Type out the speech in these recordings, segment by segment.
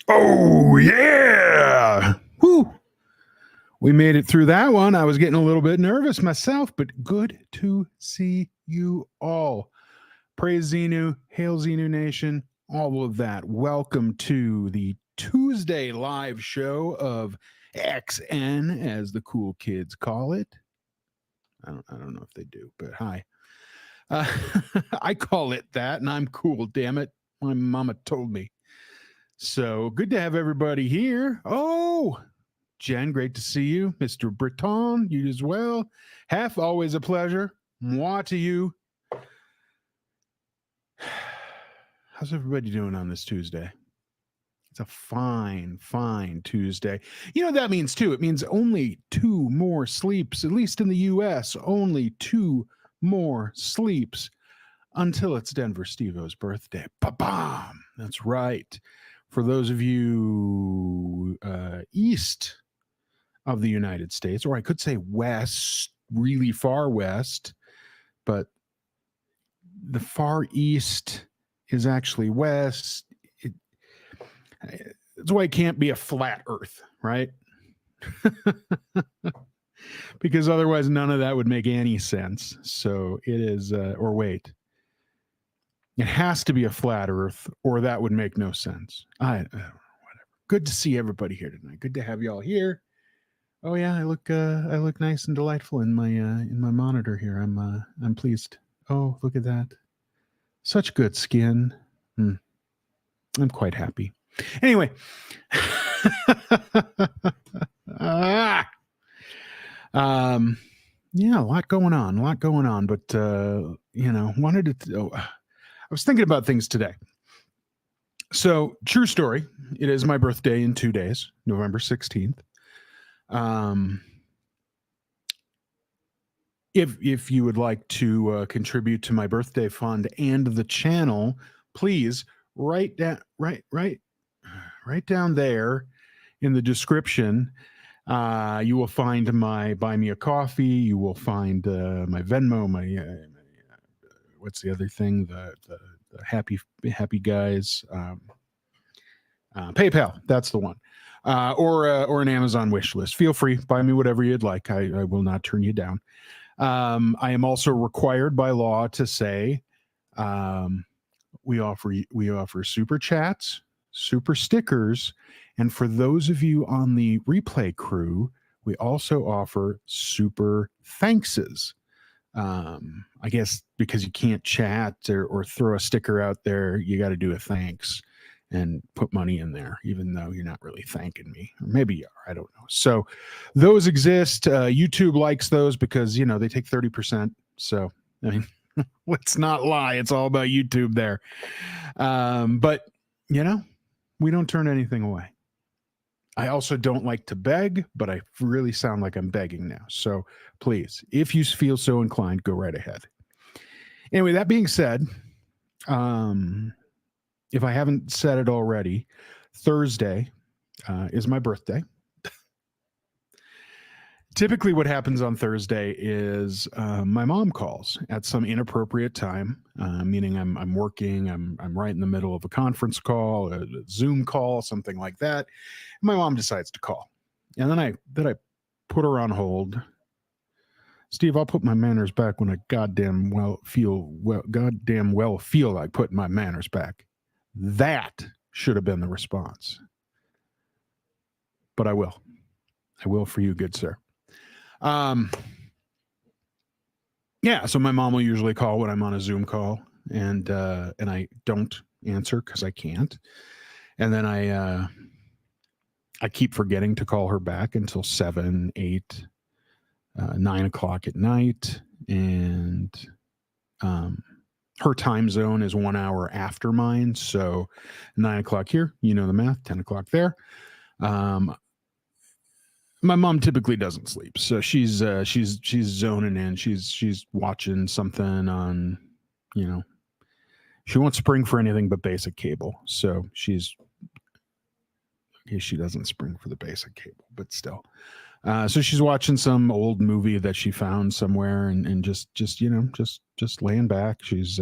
Oh, yeah. Whew. We made it through that one. I was getting a little bit nervous myself, but good to see you all. Praise Xenu, hail Xenu Nation, all of that. Welcome to the Tuesday live show of XN, as the cool kids call it. I don't know if they do, but hi. Uh, I call it that, and I'm cool, damn it. My mama told me. So good to have everybody here. Oh, Jen, great to see you. Mr. Breton, you as well. Half, always a pleasure. Moi to you. How's everybody doing on this Tuesday? It's a fine, fine Tuesday. You know what that means too? It means only 2 more sleeps, at least in the US, only 2 more sleeps until it's Denver Steveo's birthday. Ba-bam! That's right. For those of you east of the United States, or I could say west, really far west, but the far east is actually west. That's why it can't be a flat earth, right? Because otherwise none of that would make any sense. So it is, or wait, it has to be a flat earth or that would make no sense. Whatever. Good to see everybody here tonight. Good to have you all here. Oh yeah, I look nice and delightful in my monitor here. I'm pleased. Oh, look at that. Such good skin. I'm quite happy. Anyway. Yeah, a lot going on, but wanted to I was thinking about things today. So, true story, it is my birthday in 2 days, November 16th. If you would like to contribute to my birthday fund and the channel, please write down there in the description. You will find my Buy Me a Coffee. You will find my Venmo. My what's the other thing? The happy guys. PayPal. That's the one. Or an Amazon wish list. Feel free. Buy me whatever you'd like. I will not turn you down. I am also required by law to say we offer super chats, super stickers, and for those of you on the replay crew, we also offer super thankses. I guess because you can't chat or throw a sticker out there, you got to do a thanks and put money in there, even though you're not really thanking me. Or maybe you are, I don't know. So those exist. YouTube likes those because, they take 30%. So, I mean, let's not lie. It's all about YouTube there. But, we don't turn anything away. I also don't like to beg, but I really sound like I'm begging now. So please, if you feel so inclined, go right ahead. Anyway, that being said, if I haven't said it already, Thursday is my birthday. Typically what happens on Thursday is my mom calls at some inappropriate time, meaning I'm working, I'm right in the middle of a conference call, a Zoom call, something like that. And my mom decides to call. And then I put her on hold. Steve, I'll put my manners back when I goddamn well feel like putting my manners back. That should have been the response. But I will. I will for you, good sir. Yeah, so my mom will usually call when I'm on a Zoom call, and I don't answer because I can't. And then I keep forgetting to call her back until 7, 8, 9 o'clock at night. And her time zone is 1 hour after mine. So 9 o'clock here, you know the math, 10 o'clock there. My mom typically doesn't sleep, so she's zoning in. She's watching something on, she won't spring for anything but basic cable. So she doesn't spring for the basic cable, but still. So she's watching some old movie that she found somewhere, and just laying back. She's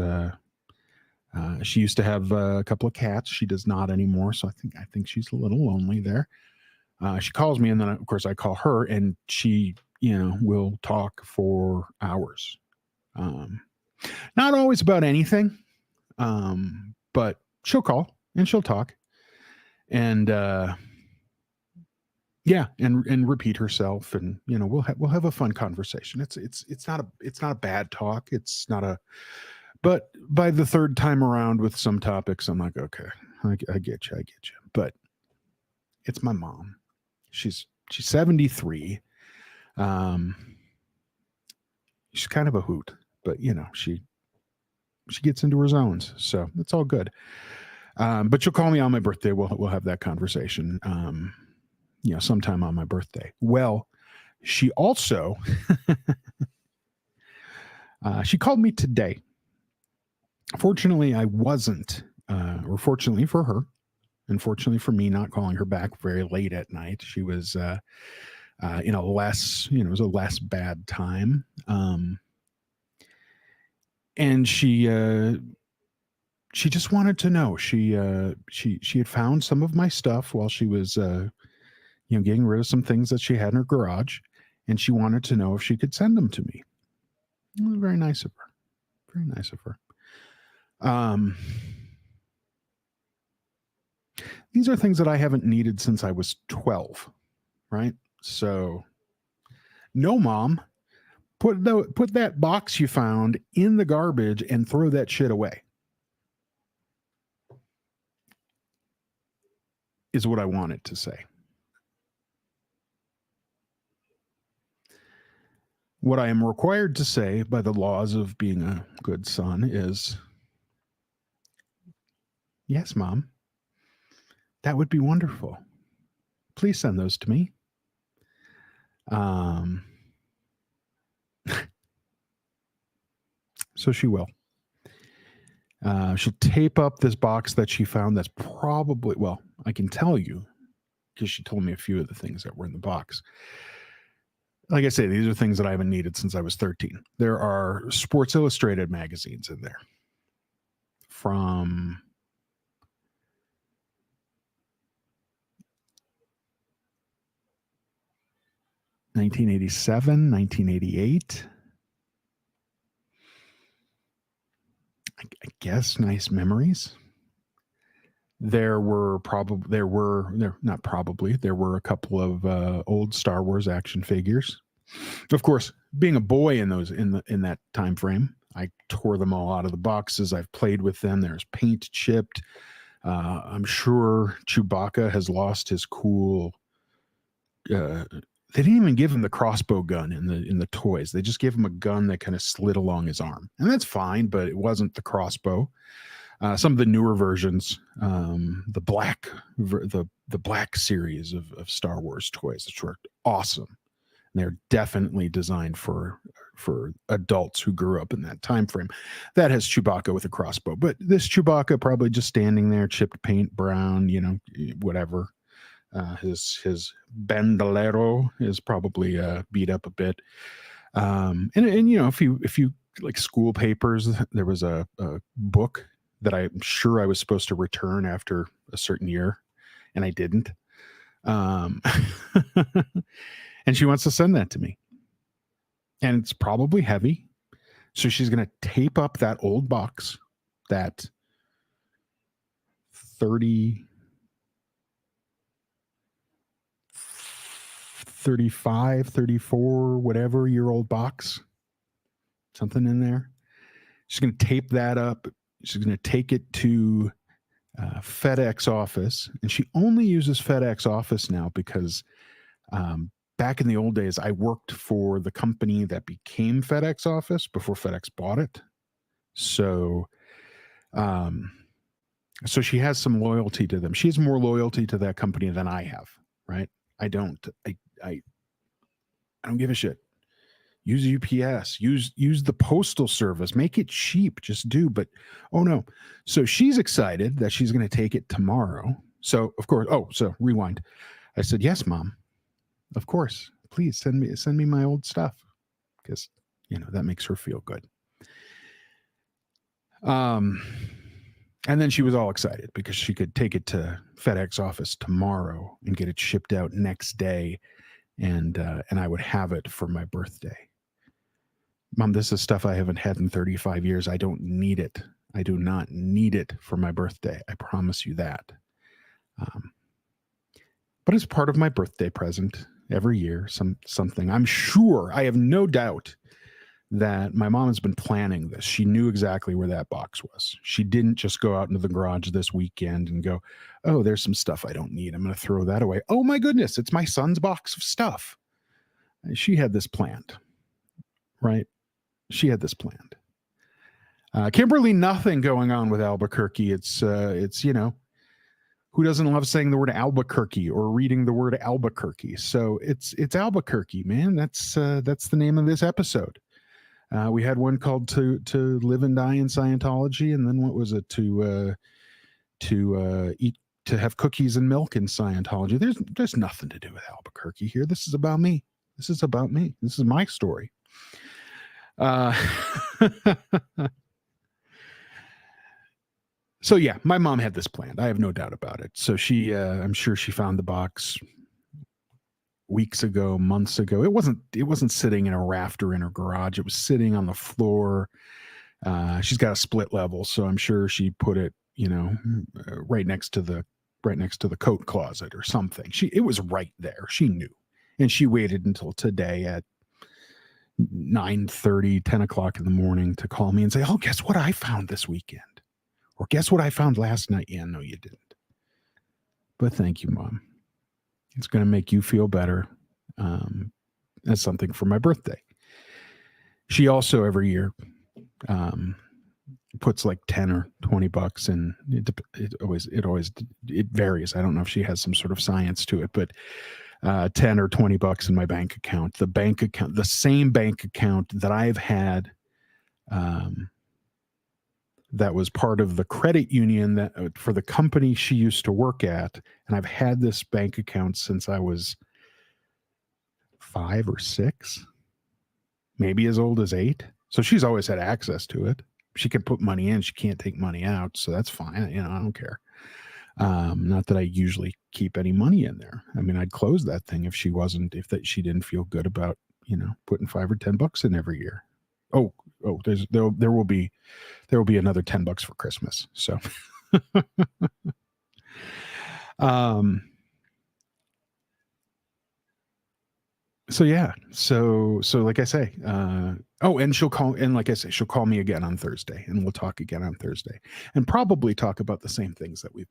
She used to have a couple of cats. She does not anymore, so I think she's a little lonely there. She calls me, and then of course I call her, and she, will talk for hours. Not always about anything, but she'll call and she'll talk, and yeah, and repeat herself, and we'll have a fun conversation. It's not a bad talk. It's not a, but by the third time around with some topics, I'm like, okay, I get you, but it's my mom. She's 73. She's kind of a hoot, but she gets into her zones, so it's all good. But she'll call me on my birthday. We'll have that conversation. Sometime on my birthday. Well, she also she called me today. Fortunately, I wasn't, or fortunately for her, unfortunately for me, not calling her back very late at night. She was in a less, it was a less bad time. And she just wanted to know. She had found some of my stuff while she was getting rid of some things that she had in her garage, and she wanted to know if she could send them to me. It was very nice of her. Very nice of her. These are things that I haven't needed since I was 12, right? So, no, Mom, put that box you found in the garbage and throw that shit away, is what I wanted to say. What I am required to say by the laws of being a good son is, yes, Mom, that would be wonderful. Please send those to me. So she will. She'll tape up this box that she found that's probably, well, I can tell you because she told me a few of the things that were in the box. Like I say, these are things that I haven't needed since I was 13. There are Sports Illustrated magazines in there from 1987, 1988. I guess Nice Memories. There were a couple of old Star Wars action figures. Of course, being a boy in that time frame, I tore them all out of the boxes. I've played with them. There's paint chipped. I'm sure Chewbacca has lost his cool. They didn't even give him the crossbow gun in the toys. They just gave him a gun that kind of slid along his arm, and that's fine. But it wasn't the crossbow. Some of the newer versions, the black series of Star Wars toys, which were awesome. And they're definitely designed for adults who grew up in that time frame. That has Chewbacca with a crossbow, but this Chewbacca probably just standing there, chipped paint brown, whatever. His bandolero is probably beat up a bit. And if you like school papers, there was a book that I'm sure I was supposed to return after a certain year, and I didn't. And she wants to send that to me. And it's probably heavy. So she's going to tape up that old box, that 35, 34, whatever year old box, something in there. She's going to tape that up. She's going to take it to FedEx office, and she only uses FedEx office now because back in the old days, I worked for the company that became FedEx office before FedEx bought it. So, so she has some loyalty to them. She has more loyalty to that company than I have, right? I don't give a shit. Use UPS, use the postal service, make it cheap, just do. But oh no. So she's excited that she's going to take it tomorrow. So of course, so rewind. I said, yes, Mom, of course, please send me my old stuff. Because, that makes her feel good. And then she was all excited because she could take it to FedEx office tomorrow and get it shipped out next day, and I would have it for my birthday. Mom, this is stuff I haven't had in 35 years. I don't need it. I do not need it for my birthday. I promise you that. But it's part of my birthday present every year. Something. I'm sure. I have no doubt that my mom has been planning this. She knew exactly where that box was. She didn't just go out into the garage this weekend and go, oh, there's some stuff I don't need. I'm going to throw that away. Oh my goodness, it's my son's box of stuff. She had this planned, right? She had this planned. Kimberly, nothing going on with Albuquerque. It's who doesn't love saying the word Albuquerque or reading the word Albuquerque? So it's Albuquerque, man. That's the name of this episode. We had one called to live and die in Scientology, and then what was it to eat, to have cookies and milk in Scientology. There's nothing to do with Albuquerque here. This is about me. This is about me. This is my story. So yeah, my mom had this planned. I have no doubt about it. So she, I'm sure she found the box weeks ago, months ago. It wasn't sitting in a rafter in her garage. It was sitting on the floor. She's got a split level, so I'm sure she put it, right next to the coat closet or something. It was right there. She knew, and she waited until today at 9:30, 10 o'clock in the morning to call me and say, "Oh, guess what I found this weekend." Or guess what I found last night? Yeah, no, you didn't. But thank you, Mom. It's going to make you feel better. That's something for my birthday. She also every year puts like 10 or 20 bucks in. It varies. I don't know if she has some sort of science to it, but 10 or 20 bucks in my bank account. The same bank account that I've had. That was part of the credit union that for the company she used to work at. And I've had this bank account since I was 5 or 6, maybe as old as 8. So she's always had access to it. She can put money in. She can't take money out. So that's fine. I don't care. Not that I usually keep any money in there. I mean, I'd close that thing if she didn't feel good about, putting 5 or 10 bucks in every year. Oh, there will be another 10 bucks for Christmas. So, so yeah, so like I say, and she'll call, and like I say, she'll call me again on Thursday, and we'll talk again on Thursday, and probably talk about the same things that we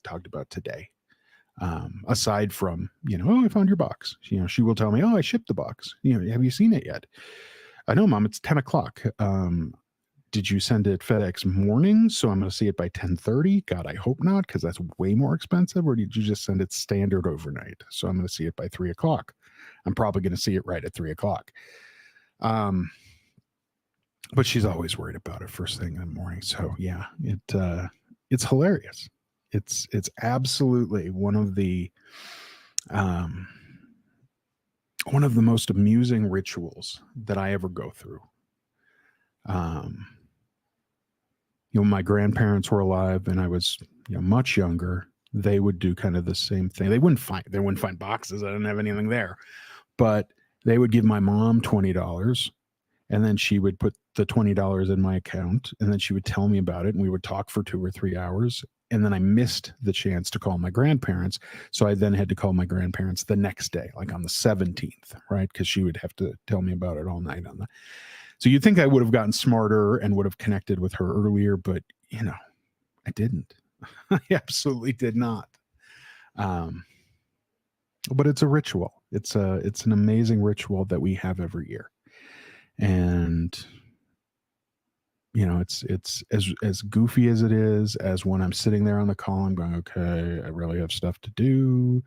talked about today. Aside from, oh, I found your box. She will tell me, oh, I shipped the box. Have you seen it yet? I know, Mom, it's 10 o'clock. Did you send it FedEx morning? So I'm going to see it by 10:30. God, I hope not, because that's way more expensive. Or did you just send it standard overnight? So I'm going to see it by 3 o'clock. I'm probably going to see it right at 3 o'clock. But she's always worried about it first thing in the morning. So yeah, it's hilarious. It's absolutely one of the most amusing rituals that I ever go through. My grandparents were alive and I was, much younger. They would do kind of the same thing. They wouldn't find boxes. I didn't have anything there, but they would give my mom $20, and then she would put the $20 in my account, and then she would tell me about it, and we would talk for 2 or 3 hours. And then I missed the chance to call my grandparents. So I then had to call my grandparents the next day, like on the 17th, right? Because she would have to tell me about it all night on that. So you'd think I would have gotten smarter and would have connected with her earlier, but I didn't. I absolutely did not. But it's a ritual. It's an amazing ritual that we have every year. And it's as goofy as it is, as when I'm sitting there on the call, I'm going, okay, I really have stuff to do.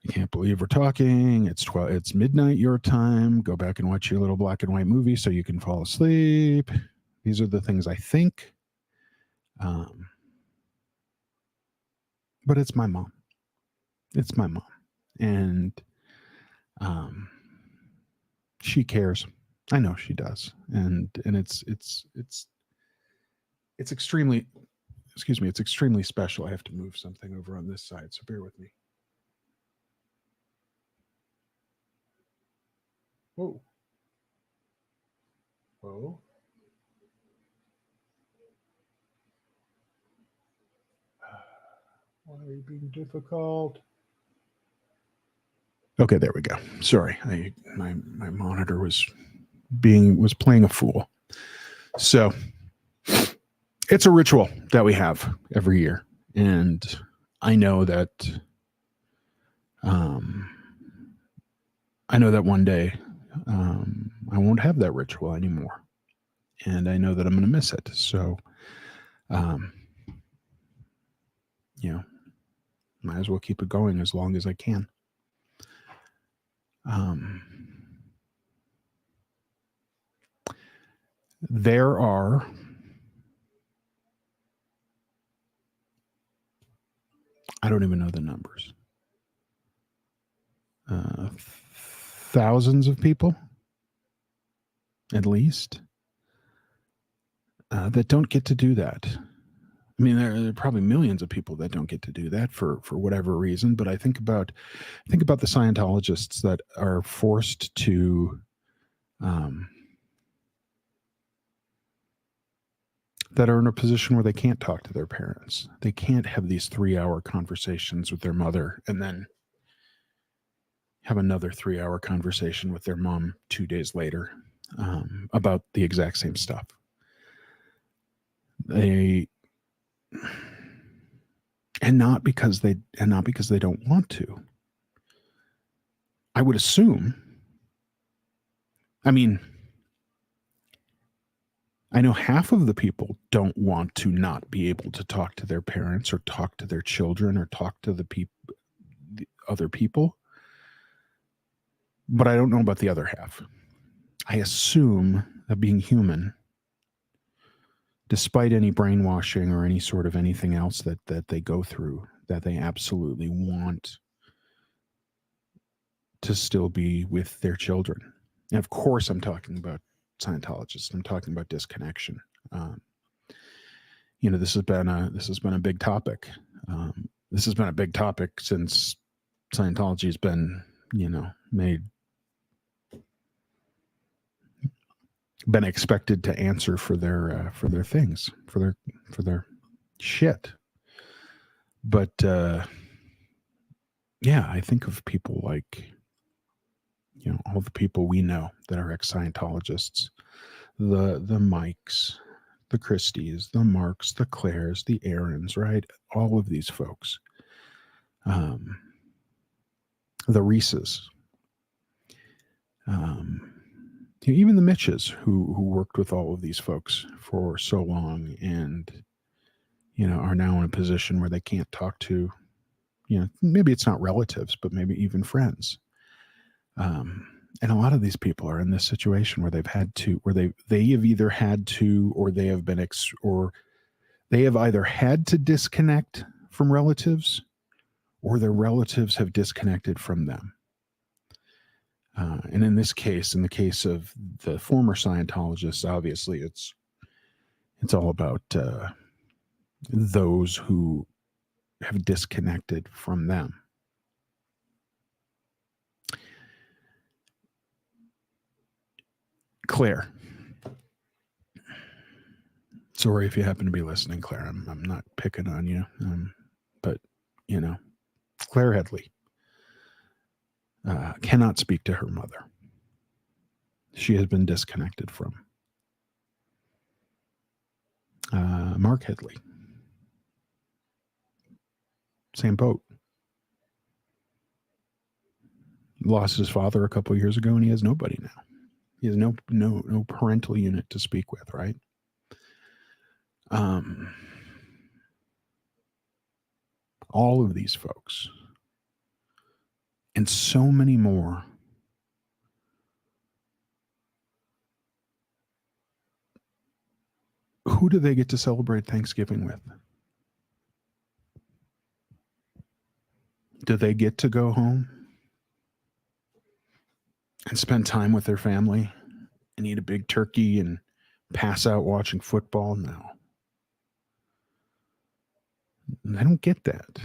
I can't believe we're talking. It's midnight your time. Go back and watch your little black and white movie so you can fall asleep. These are the things I think. But it's my mom. It's my mom. And she cares. I know she does. And it's it's extremely, excuse me, it's extremely special. I have to move something over on this side, so bear with me. Whoa. Whoa. Why are you being difficult? Okay, there we go. Sorry, my monitor was playing a fool. So it's a ritual that we have every year, and I know that one day I won't have that ritual anymore, and I know that I'm going to miss it. So, you know, might as well keep it going as long as I can. There are I don't even know the numbers. Thousands of people, at least, that don't get to do that. I mean, there are probably millions of people that don't get to do that for whatever reason. But I think about the Scientologists that are forced to, that are in a position where they can't talk to their parents. They can't have these 3-hour conversations with their mother and then have another 3-hour conversation with their mom 2 days later about the exact same stuff. And not because they don't want to. I would assume. I mean, I know half of the people don't want to not be able to talk to their parents or talk to their children or talk to the other people. But I don't know about the other half. I assume that being human, despite any brainwashing or any sort of anything else that they go through, that they absolutely want to still be with their children. And of course, I'm talking about Scientologists. I'm talking about disconnection. This has been a big topic. This has been a big topic since Scientology has been, been expected to answer for their things, for their shit. But yeah, I think of people like, all the people we know that are ex-Scientologists, the Mikes, the Christies, the Marks, the Claires, the Aarons, right? All of these folks. The Reeses. Even the Mitches who worked with all of these folks for so long and, are now in a position where they can't talk to, maybe it's not relatives, but maybe even friends. And a lot of these people are in this situation where they've had to, where they have either had to, or they have been, or they have either had to disconnect from relatives, or their relatives have disconnected from them. And in this case, in the case of the former Scientologists, obviously it's all about those who have disconnected from them. Claire. Sorry if you happen to be listening, Claire. I'm not picking on you. But, Claire Headley cannot speak to her mother. She has been disconnected from. Mark Headley. Same boat. Lost his father a couple of years ago, and he has nobody now. He has no parental unit to speak with, right? All of these folks and so many more who do they get to celebrate Thanksgiving with? Do they get to go home and spend time with their family and eat a big turkey and pass out watching football? No. They don't get that.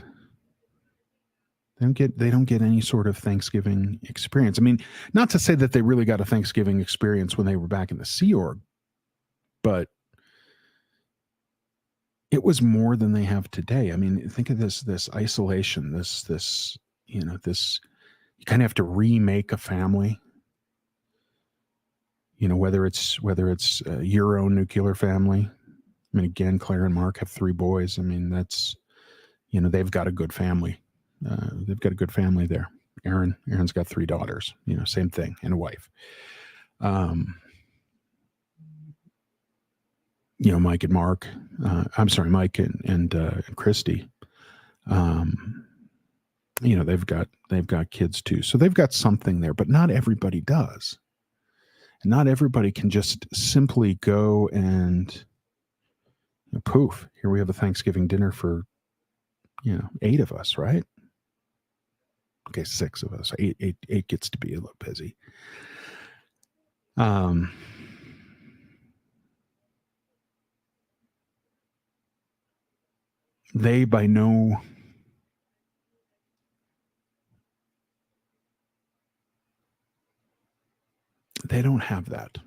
They don't get any sort of Thanksgiving experience. I mean, not to say that they really got a Thanksgiving experience when they were back in the Sea Org, but it was more than they have today. I mean, think of this isolation, this you you kind of have to remake a family. Whether it's your own nuclear family. I mean, again, Claire and Mark have 3 boys. I mean, that's they've got a good family. They've got a good family there. Aaron's got 3 daughters. Same thing, and a wife. Mike and Mark. I'm sorry, Mike and Christy. They've got kids too, so they've got something there. But not everybody does. Not everybody can just simply go and poof. Here we have a Thanksgiving dinner for 8 of us, right? Okay, 6 of us. Eight gets to be a little busy. They they don't have that.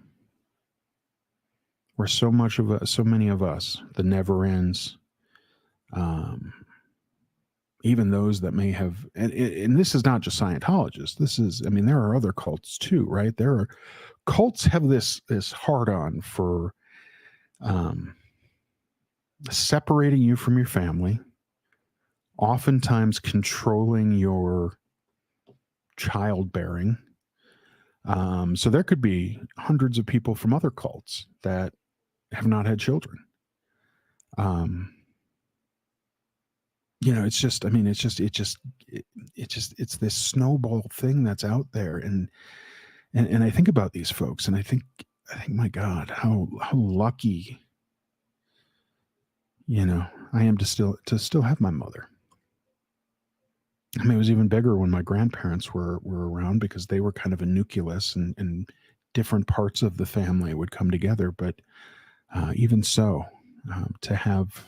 Where so many of us, the never ends, even those that may have, and this is not just Scientologists. This is, I mean, there are other cults too, right? There are cults have this hard on for separating you from your family, oftentimes controlling your childbearing. So there could be hundreds of people from other cults that have not had children. It's just, I mean, it's this snowball thing that's out there. And I think about these folks and I think, my God, how lucky, I am to still have my mother. I mean, it was even bigger when my grandparents were around because they were kind of a nucleus and different parts of the family would come together. But even so, to have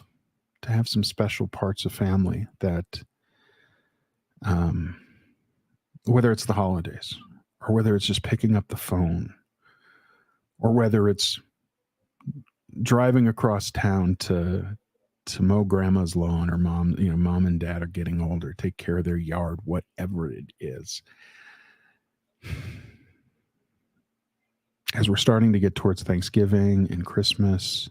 some special parts of family that, whether it's the holidays or whether it's just picking up the phone or whether it's driving across town to mow grandma's lawn or mom and dad are getting older, take care of their yard, whatever it is. As we're starting to get towards Thanksgiving and Christmas,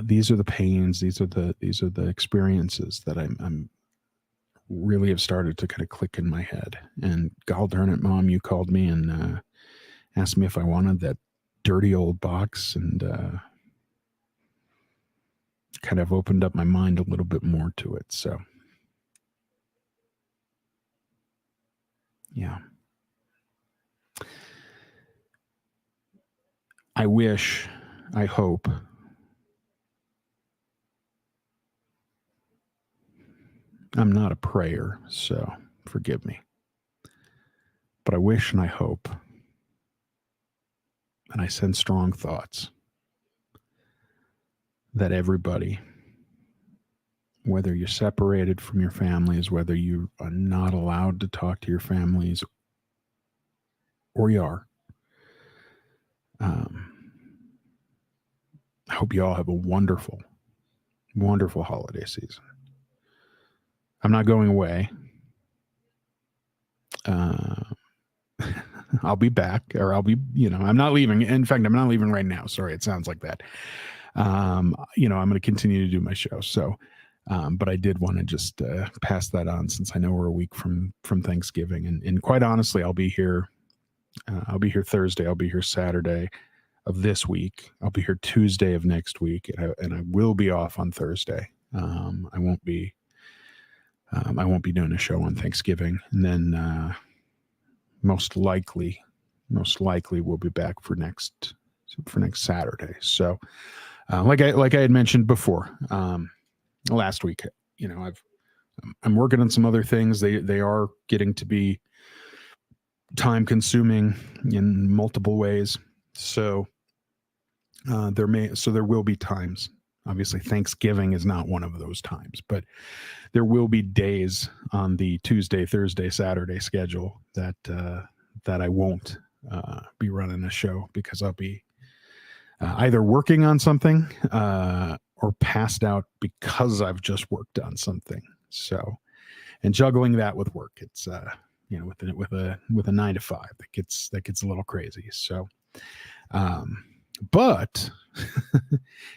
these are the pains, these are the experiences that I'm really have started to kind of click in my head. And God darn it, Mom, you called me and asked me if I wanted that dirty old box, and kind of opened up my mind a little bit more to it. So, yeah. I hope I'm not a prayer, so forgive me. But I wish and I hope, and I send strong thoughts that everybody, whether you're separated from your families, whether you are not allowed to talk to your families, or you are, I hope you all have a wonderful, wonderful holiday season. I'm not going away. I'll be back, or I'll be, I'm not leaving. In fact, I'm not leaving right now. Sorry, it sounds like that. I'm going to continue to do my show. So, but I did want to just pass that on since I know we're a week from Thanksgiving, and quite honestly, I'll be here. I'll be here Thursday. I'll be here Saturday of this week. I'll be here Tuesday of next week, and I will be off on Thursday. I won't be doing a show on Thanksgiving, and then most likely we'll be back for next Saturday. So, like I had mentioned before, last week, I'm working on some other things. They are getting to be time consuming in multiple ways. So there will be times Obviously, Thanksgiving is not one of those times, but there will be days on the Tuesday, Thursday, Saturday schedule that I won't be running a show because I'll be either working on something or passed out because I've just worked on something. So, and juggling that with work, it's with a 9 to 5 that gets a little crazy. So, but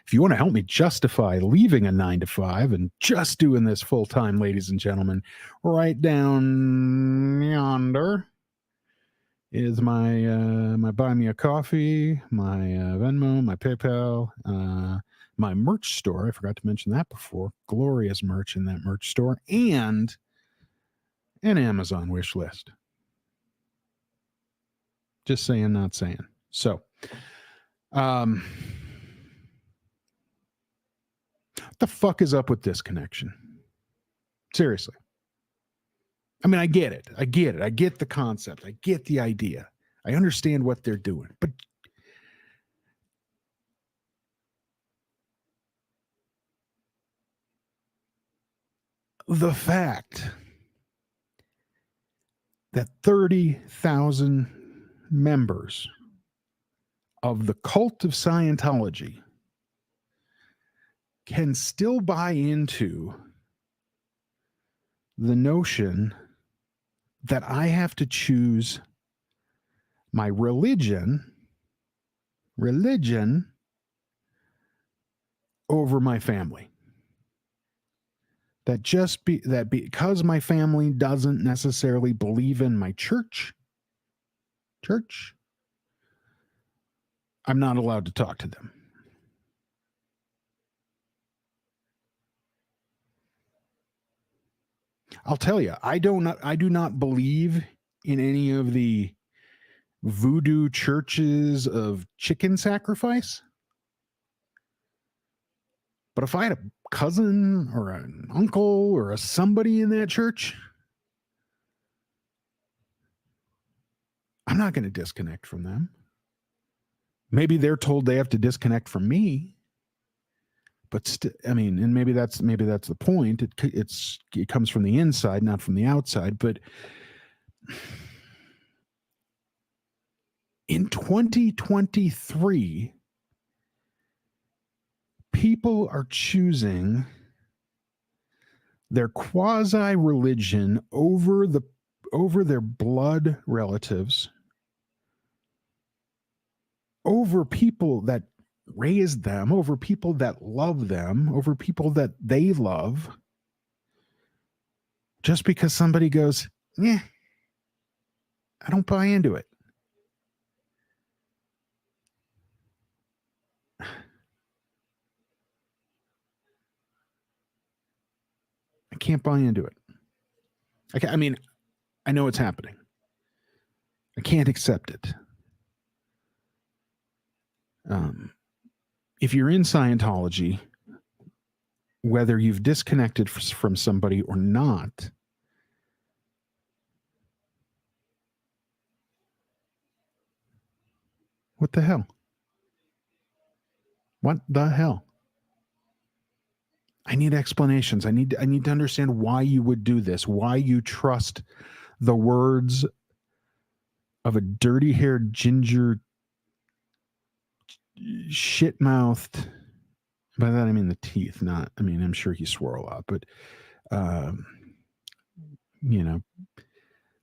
if you want to help me justify leaving a 9 to 5 and just doing this full time, ladies and gentlemen, right down yonder is my buy me a coffee, my Venmo, my PayPal, my merch store. I forgot to mention that before. Glorious merch in that merch store, and an Amazon wish list. Just saying, not saying. So, what the fuck is up with this connection? Seriously. I mean, I get it. I get the concept. I get the idea. I understand what they're doing. But the fact that 30,000 members of the cult of Scientology can still buy into the notion that I have to choose my religion over my family. That because my family doesn't necessarily believe in my church, I'm not allowed to talk to them. I'll tell you, I do not believe in any of the voodoo churches of chicken sacrifice. But if I had a cousin or an uncle or somebody in that church, I'm not going to disconnect from them. Maybe they're told they have to disconnect from me. But I mean, and maybe that's the point. It comes from the inside, not from the outside. But in 2023, people are choosing their quasi-religion over their blood relatives, over people that raised them, over people that love them, over people that they love, just because somebody goes, yeah, I don't buy into it. I can't buy into it. I mean, I know it's happening. I can't accept it. If you're in Scientology, whether you've disconnected from somebody or not, what the hell? What the hell? I need explanations. I need to understand why you would do this, why you trust the words of a dirty-haired ginger shit-mouthed. By that I mean the teeth, not. I mean, I'm sure he swore a lot, but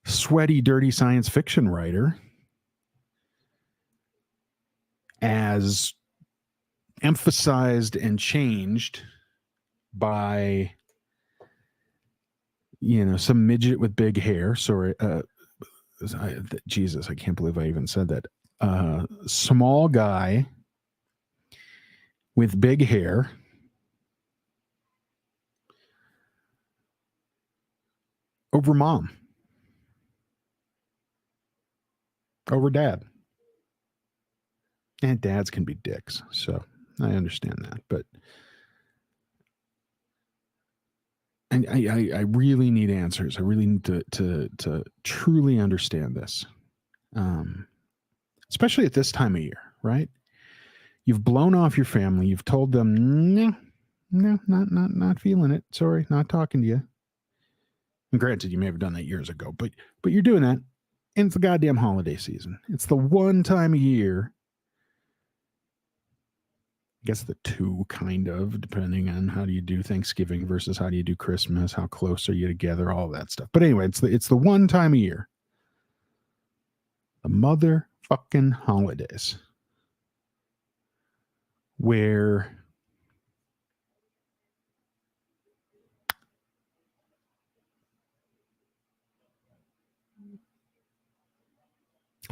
sweaty, dirty science fiction writer, as emphasized and changed by some midget with big hair. Sorry, Jesus, I can't believe I even said that. Small guy with big hair over mom, over dad. And dads can be dicks, so I understand that. But I really need answers. I really need to truly understand this, especially at this time of year, right? You've blown off your family. You've told them, No, not feeling it. Sorry, not talking to you. And granted, you may have done that years ago, but you're doing that, and it's the goddamn holiday season. It's the one time a year. I guess the two, kind of, depending on how do you do Thanksgiving versus how do you do Christmas, how close are you together, all that stuff. But anyway, it's the one time a year, the motherfucking holidays, where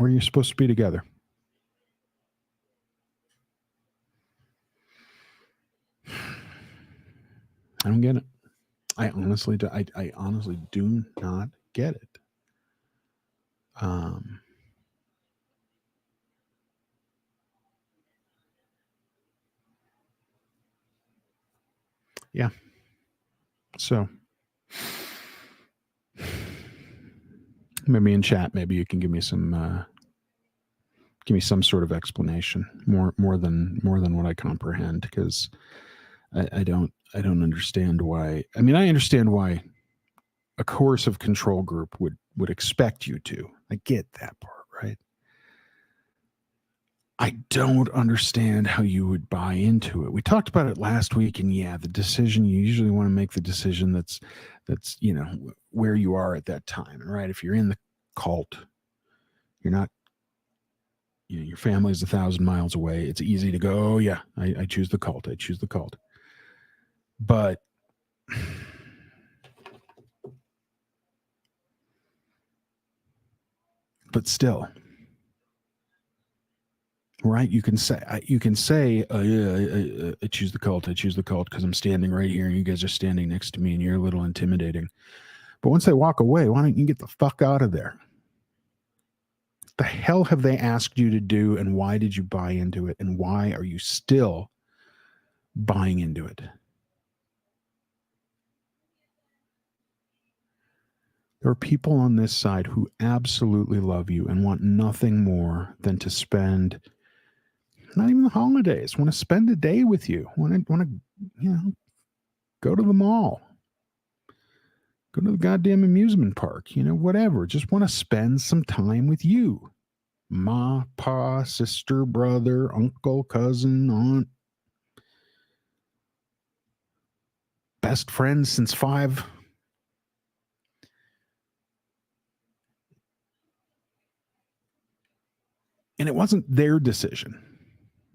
you're supposed to be together. I don't get it. I honestly do. I honestly do not get it. Yeah. So maybe in chat, maybe you can give me some sort of explanation, more than what I comprehend, because I don't understand why. I mean, I understand why a coercive control group would expect you to. I get that part, right? I don't understand how you would buy into it. We talked about it last week, and yeah, the decision, you usually want to make the decision that's where you are at that time, right? If you're in the cult, you're not, your family's 1,000 miles away. It's easy to go, oh yeah, I choose the cult. I choose the cult. But still, right? You can say, I choose the cult. I choose the cult because I'm standing right here and you guys are standing next to me and you're a little intimidating. But once they walk away, why don't you get the fuck out of there? The hell have they asked you to do, and why did you buy into it, and why are you still buying into it? There are people on this side who absolutely love you and want nothing more than to spend, not even the holidays, want to spend a day with you, want to go to the mall, go to the goddamn amusement park, whatever. Just want to spend some time with you. Ma, pa, sister, brother, uncle, cousin, aunt, best friends since 5. And it wasn't their decision,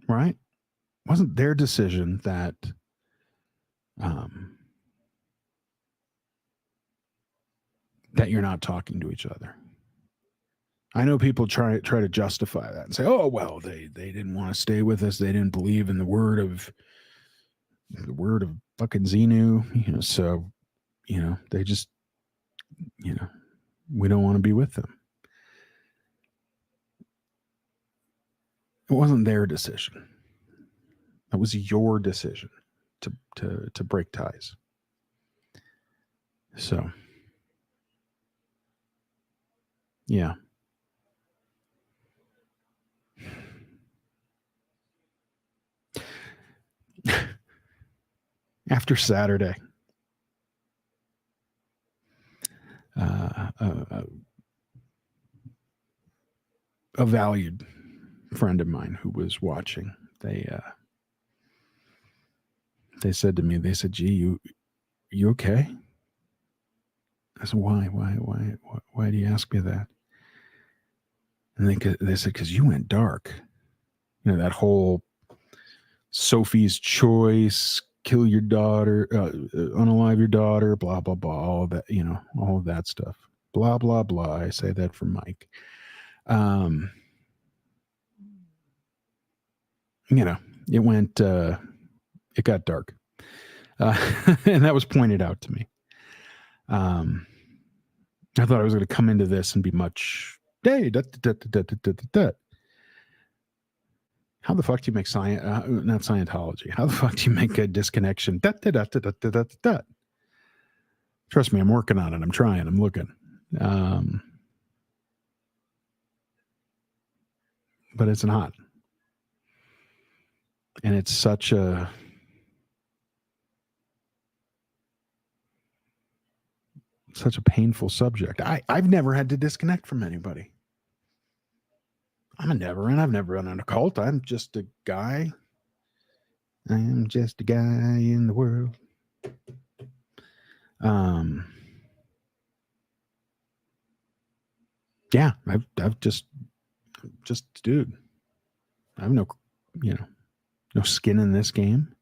right? It wasn't their decision that that you're not talking to each other. I know people try to justify that and say, "Oh, well, they didn't want to stay with us. They didn't believe in the word of fucking Xenu, so they just, we don't want to be with them." It wasn't their decision. That was your decision to break ties. So, yeah. After Saturday, a valued friend of mine who was watching, they said to me, they said, "Gee, you okay?" I said, why do you ask me that? And they said, "Because you went dark. That whole Sophie's Choice, kill your daughter, unalive your daughter, blah, blah, blah, all of that, all of that stuff. Blah, blah, blah." I say that for Mike. It went, it got dark. And that was pointed out to me. I thought I was going to come into this and be much, hey, how the fuck do you make not Scientology? How the fuck do you make a disconnection? Trust me, I'm working on it. I'm trying. I'm looking. But it's not. And it's such a such a painful subject. I've never had to disconnect from anybody. I'm a never, and I've never run in a cult. I'm just a guy. I am just a guy in the world. Yeah, I've just dude. I have no skin in this game.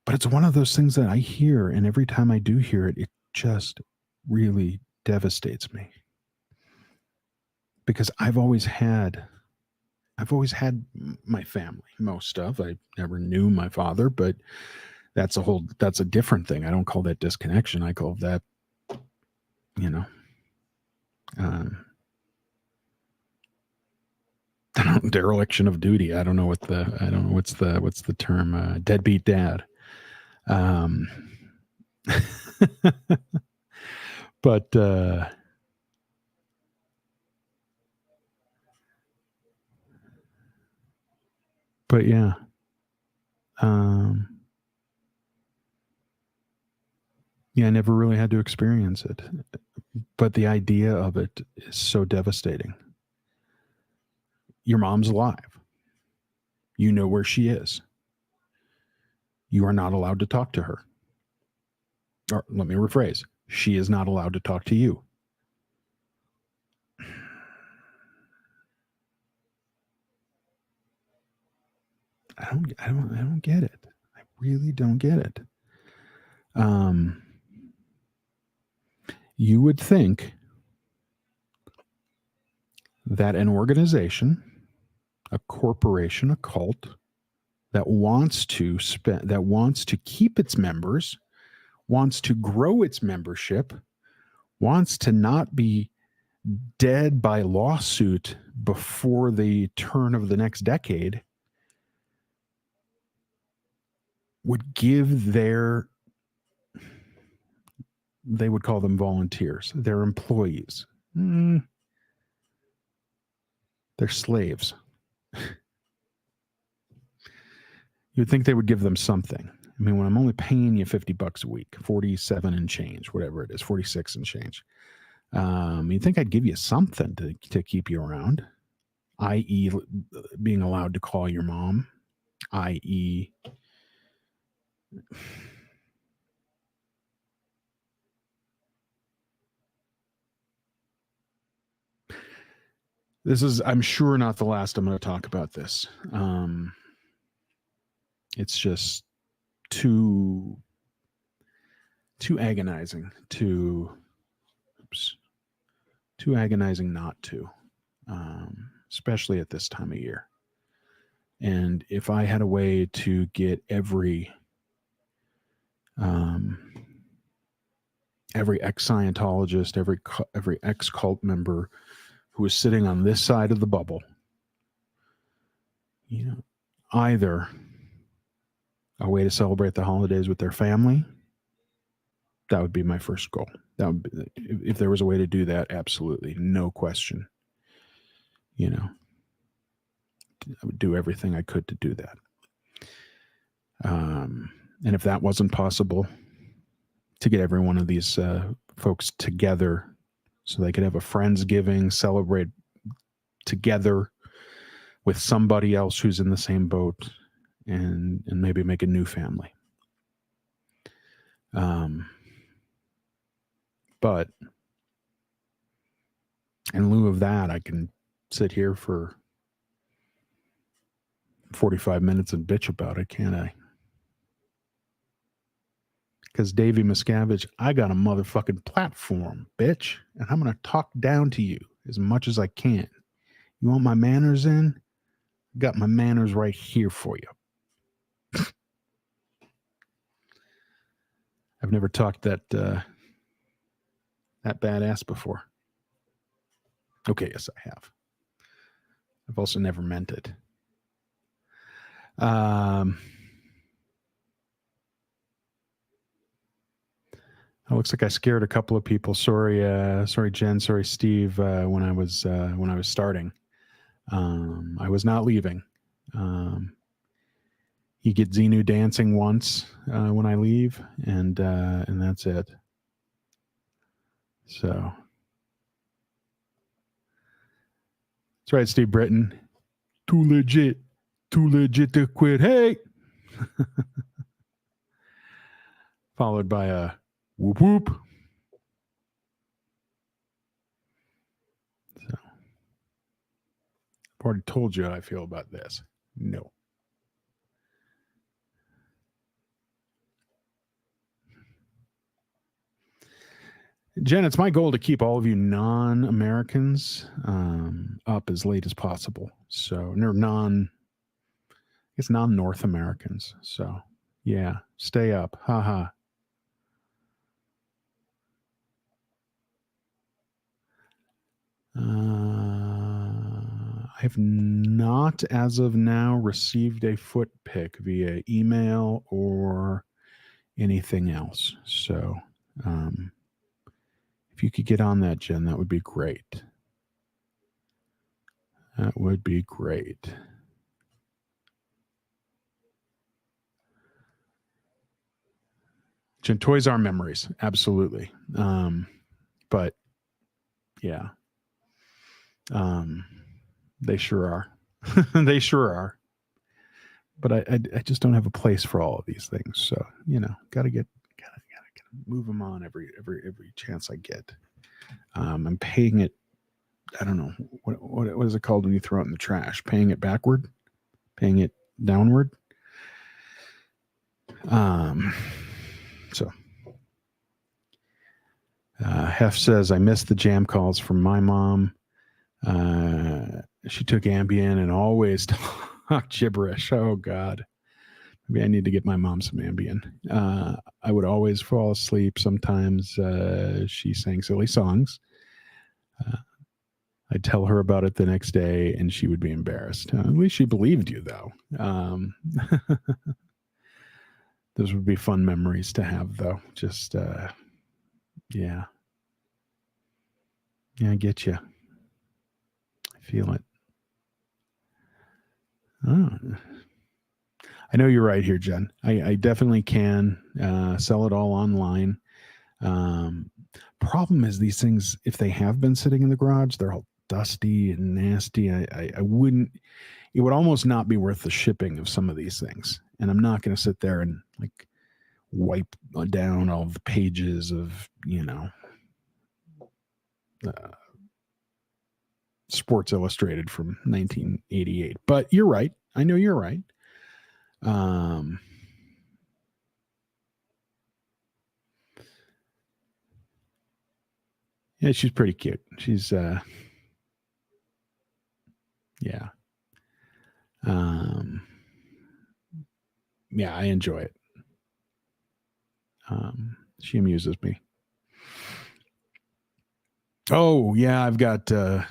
But it's one of those things that I hear, and every time I do hear it, it just really devastates me. Because I've always had my family, most of. I never knew my father, but that's a different thing. I don't call that disconnection. I call that, dereliction of duty. I don't know what's the term, deadbeat dad. But yeah. Yeah, I never really had to experience it. But the idea of it is so devastating. Your mom's alive. You know where she is. You are not allowed to talk to her. Or let me rephrase. She is not allowed to talk to you. I don't get it. I really don't get it. You would think that an organization, a corporation, a cult that wants to keep its members, wants to grow its membership, wants to not be dead by lawsuit before the turn of the next decade, would give they would call them volunteers, their employees. They're slaves. You'd think they would give them something. I mean, when I'm only paying you $50 a week, 47 and change, whatever it is, 46 and change. You'd think I'd give you something to keep you around, i.e. being allowed to call your mom, i.e. This is, I'm sure, not the last I'm going to talk about this. It's just too agonizing too agonizing not to, especially at this time of year. And if I had a way to get every ex-Scientologist, every ex-cult member who is sitting on this side of the bubble, either a way to celebrate the holidays with their family, that would be my first goal. That would be, if there was a way to do that, absolutely, no question. I would do everything I could to do that. And if that wasn't possible, to get every one of these folks together so they could have a Friendsgiving, celebrate together with somebody else who's in the same boat, and maybe make a new family. But in lieu of that, I can sit here for 45 minutes and bitch about it, can't I? Because Davey Miscavige, I got a motherfucking platform, bitch, and I'm going to talk down to you as much as I can. You want my manners in? Got my manners right here for you. I've never talked that badass before. Okay, yes, I have. I've also never meant it. It looks like I scared a couple of people. Sorry, Jen. Sorry, Steve. When I was starting, I was not leaving. You get Xenu dancing once when I leave, and that's it. So that's right, Steve Britton. Too legit to quit. Hey. Followed by a whoop whoop. So, I've already told you how I feel about this. No. Jen, it's my goal to keep all of you non-Americans up as late as possible. So, it's non-North Americans. So, yeah, stay up. Haha. I have not, as of now, received a foot pic via email or anything else. So, if you could get on that, Jen, that would be great. That would be great. Jen, toys are memories, absolutely. But yeah, they sure are. They sure are. But I just don't have a place for all of these things. So gotta move them on every chance I get. I'm paying it. I don't know what is it called when you throw it in the trash? Paying it backward, paying it downward. So Hef says, I missed the jam calls from my mom. She took Ambien and always talked gibberish. Oh, God. Maybe I need to get my mom some Ambien. I would always fall asleep. Sometimes she sang silly songs. I'd tell her about it the next day, and she would be embarrassed. At least she believed you, though. Those would be fun memories to have, though. Just, yeah. Yeah, I get you. I feel it. Oh. I know you're right here, Jen. I definitely can sell it all online. Problem is, these things, if they have been sitting in the garage, they're all dusty and nasty. I wouldn't. It would almost not be worth the shipping of some of these things. And I'm not going to sit there and like wipe down all the pages of Sports Illustrated from 1988. But you're right. I know you're right. Yeah, she's pretty cute. She's yeah. Yeah, I enjoy it. She amuses me. Oh yeah, I've got a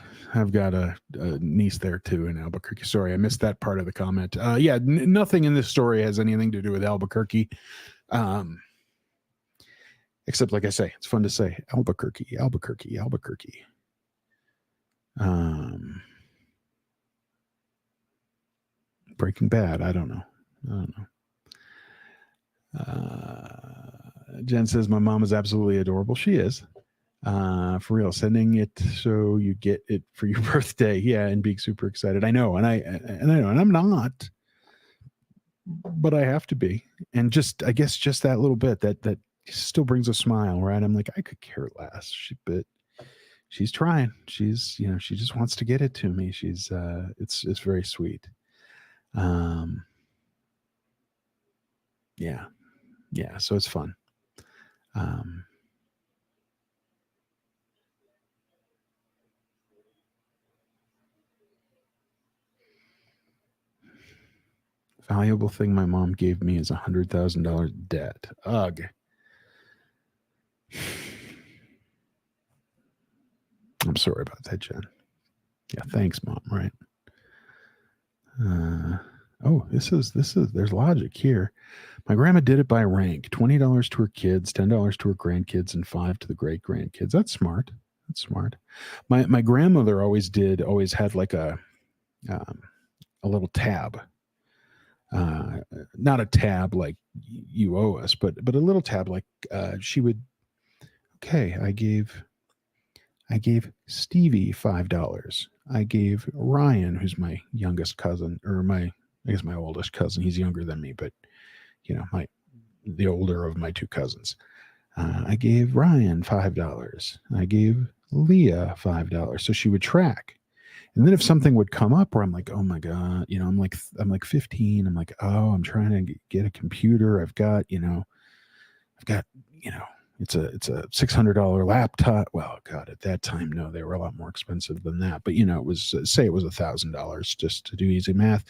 niece there too in Albuquerque. Sorry, I missed that part of the comment. Yeah, nothing in this story has anything to do with Albuquerque. Except, like I say, it's fun to say Albuquerque, Albuquerque, Albuquerque. Breaking Bad. I don't know. Jen says my mom is absolutely adorable. She is. For real, sending it so you get it for your birthday. Yeah, and being super excited. I know, and I'm not, but I have to be. And I guess just that little bit that still brings a smile, right? I'm like, I could care less. But she's trying. She's she just wants to get it to me. She's it's very sweet. Yeah. So it's fun. Valuable thing my mom gave me is $100,000 debt. Ugh. I'm sorry about that, Jen. Yeah, thanks, Mom. Right. This is there's logic here. My grandma did it by rank: $20 to her kids, $10 to her grandkids, and $5 to the great grandkids. That's smart. My grandmother always had like a little tab. Not a tab like you owe us, but a little tab like she would. Okay, I gave I gave Stevie $5. I gave Ryan, who's my youngest cousin, or I guess my oldest cousin. He's younger than me, but the older of my two cousins. I gave Ryan $5. I gave Leah $5. So she would track. And then if something would come up where I'm like, oh my God, I'm like 15. I'm like, oh, I'm trying to get a computer. I've got, it's a $600 laptop. Well, God, at that time, no, they were a lot more expensive than that. But it was, say it was $1,000 just to do easy math.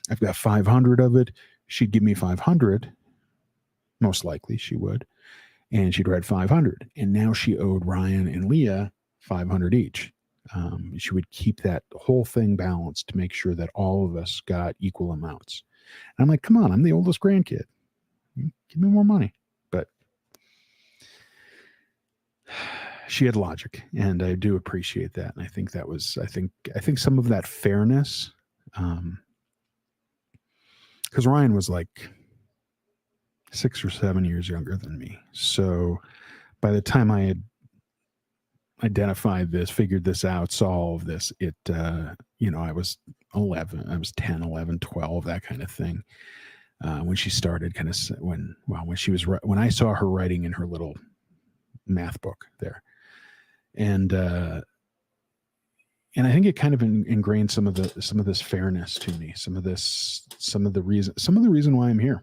I've got 500 of it. She'd give me 500. Most likely she would. And she'd write 500. And now she owed Ryan and Leah 500 each. She would keep that whole thing balanced to make sure that all of us got equal amounts. And I'm like, come on, I'm the oldest grandkid. Give me more money. But she had logic, and I do appreciate that. And I think that was, I think some of that fairness, because Ryan was like 6 or 7 years younger than me. So by the time I had identified this, figured this out, saw all of this, I was 11, I was 10, 11, 12, that kind of thing. When she started when I saw her writing in her little math book there. And I think it kind of ingrained some of this fairness to me, some of the reason why I'm here,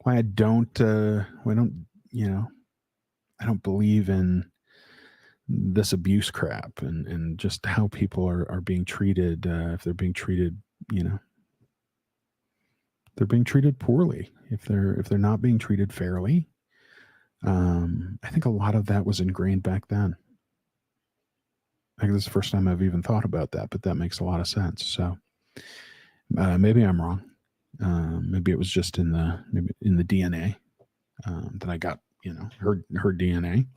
why I don't believe in this abuse crap and just how people are being treated. If they're being treated, they're being treated poorly. If they're not being treated fairly, I think a lot of that was ingrained back then. I think this is the first time I've even thought about that, but that makes a lot of sense. So maybe I'm wrong. Maybe it was just in the DNA that I got, her DNA.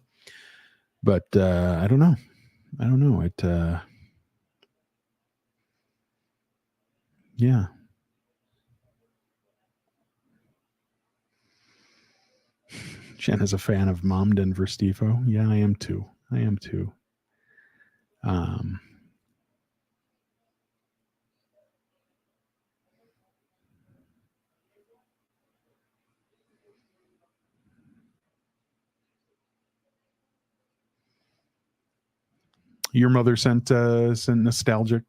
But I don't know. It, yeah. Jen is a fan of Mom Denver Steveo. Yeah, I am too. Your mother sent nostalgic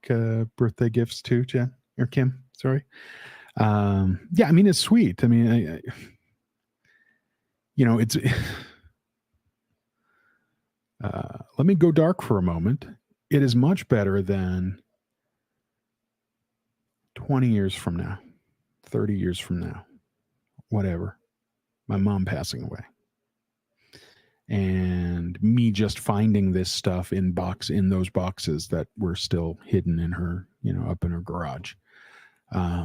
birthday gifts too, Jen or Kim. Sorry. Yeah, I mean, it's sweet. I mean, it's. Let me go dark for a moment. It is much better than 20 years from now, 30 years from now, whatever, my mom passing away. And me just finding this stuff in those boxes that were still hidden in her, up in her garage.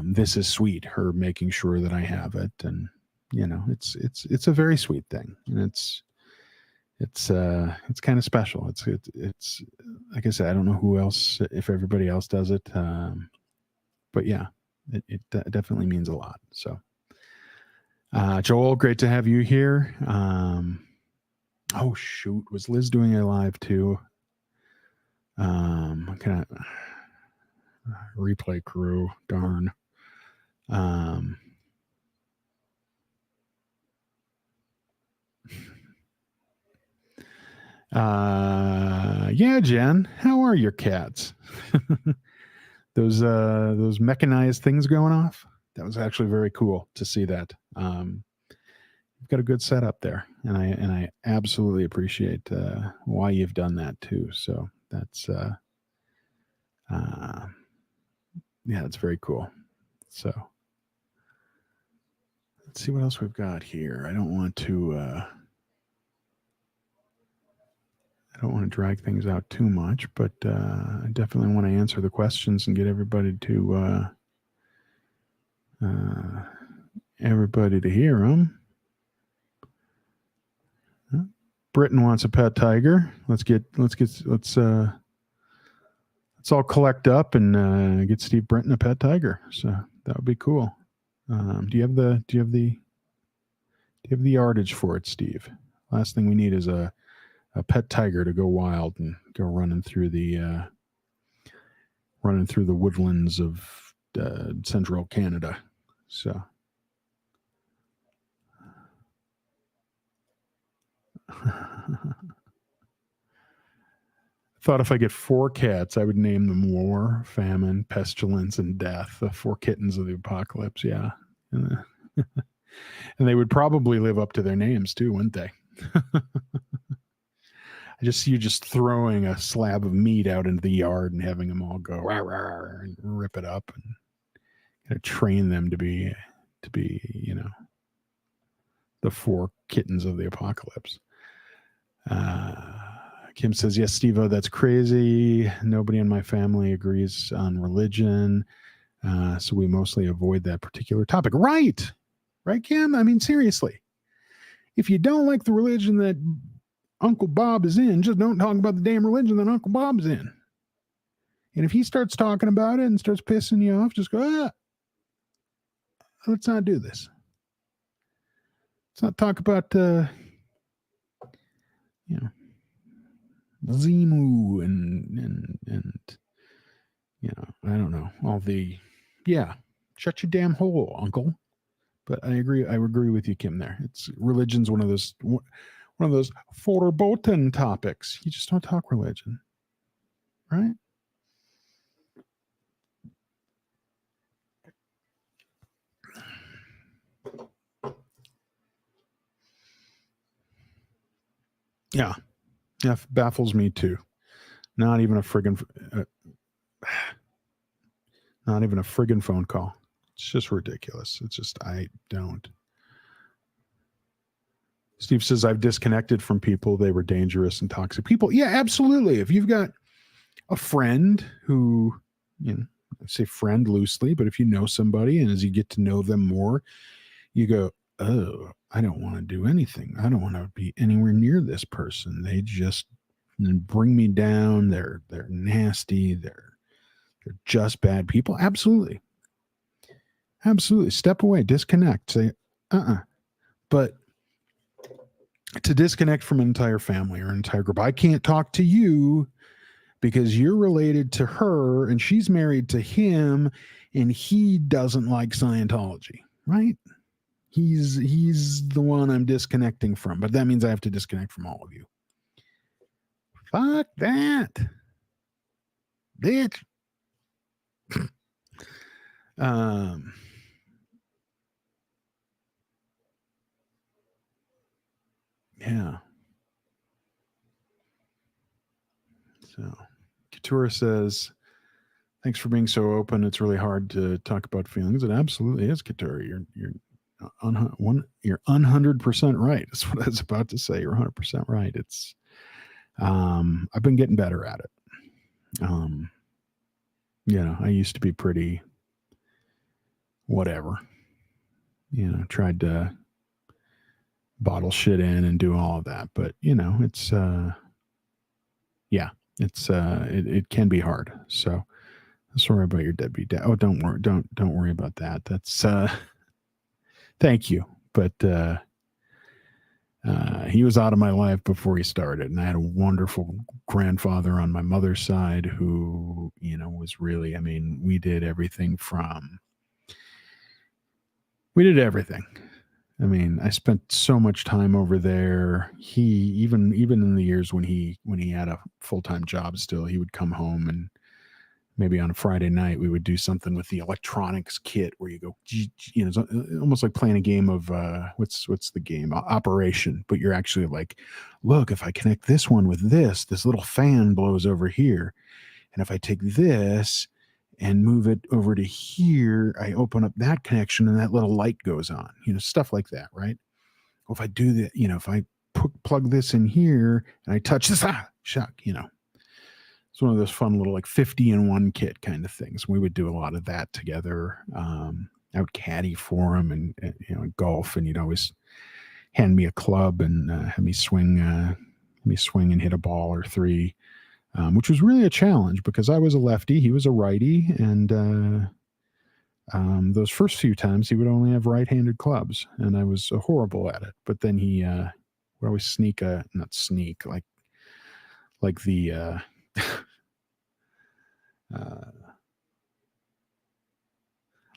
This is sweet. Her making sure that I have it, and it's a very sweet thing, and it's kind of special. It's like I said, I don't know who else, if everybody else does it, but yeah, it definitely means a lot. So, Joel, great to have you here. Oh shoot, was Liz doing a live too? Kind of replay crew, darn. Yeah, Jen, how are your cats? Those mechanized things going off. That was actually very cool to see that. You've got a good setup there, and I absolutely appreciate why you've done that too. So that's yeah, it's very cool. So let's see what else we've got here. I don't want to drag things out too much, but I definitely want to answer the questions and get everybody to hear them. Britain wants a pet tiger. Let's all collect up and get Steve Britton a pet tiger. So that would be cool. Do you have the yardage for it, Steve? Last thing we need is a a pet tiger to go wild and go running through the woodlands of central Canada. So thought if I get 4 cats, I would name them War, Famine, Pestilence, and Death, the 4 kittens of the apocalypse. Yeah. And they would probably live up to their names too, wouldn't they? I just see you just throwing a slab of meat out into the yard and having them all go rah, rah, rah, and rip it up and kind of train them to be, the 4 kittens of the apocalypse. Kim says, yes, Steveo, that's crazy. Nobody in my family agrees on religion. So we mostly avoid that particular topic. Right, Kim? I mean, seriously. If you don't like the religion that Uncle Bob is in, just don't talk about the damn religion that Uncle Bob's in. And if he starts talking about it and starts pissing you off, just go, let's not do this. Let's not talk about, Xenu and I don't know, all the, shut your damn hole, Uncle. But I agree with you, Kim, there. Religion's one of those verboten topics. You just don't talk religion, right? Yeah, baffles me too. Not even a friggin' phone call. It's just ridiculous. It's just, I don't. Steve says, I've disconnected from people. They were dangerous and toxic people. Yeah, absolutely. If you've got a friend who, I say friend loosely, but if you know somebody and as you get to know them more, you go, oh, I don't want to do anything. I don't want to be anywhere near this person. They just bring me down. They're nasty. They're just bad people. Absolutely. Step away, disconnect, say, But to disconnect from an entire family or an entire group, I can't talk to you because you're related to her and she's married to him and he doesn't like Scientology, right? He's the one I'm disconnecting from, but that means I have to disconnect from all of you. Fuck that, bitch. Yeah. So Couture says, thanks for being so open. It's really hard to talk about feelings. It absolutely is, Couture. You're 100% right. That's what I was about to say. You're 100% right. It's I've been getting better at it. I used to be pretty whatever. Tried to bottle shit in and do all of that, but it's it can be hard. So sorry about your deadbeat dad. Oh, don't worry about that. That's thank you, but he was out of my life before he started, and I had a wonderful grandfather on my mother's side who was really, we did everything. I spent so much time over there. He even in the years when he had a full-time job still, he would come home and maybe on a Friday night we would do something with the electronics kit where you go, it's almost like playing a game of what's the game? Operation, but you're actually like, look, if I connect this one with this little fan blows over here. And if I take this and move it over to here, I open up that connection and that little light goes on, stuff like that, right? Well, if I do that, if I plug this in here and I touch this, shock, it's one of those fun little like 50-in-1 kit kind of things. We would do a lot of that together. I would caddy for him and golf, and he'd always hand me a club and have me swing and hit a ball or 3. Which was really a challenge because I was a lefty, he was a righty, and those first few times he would only have right-handed clubs, and I was horrible at it. But then he would always like the uh,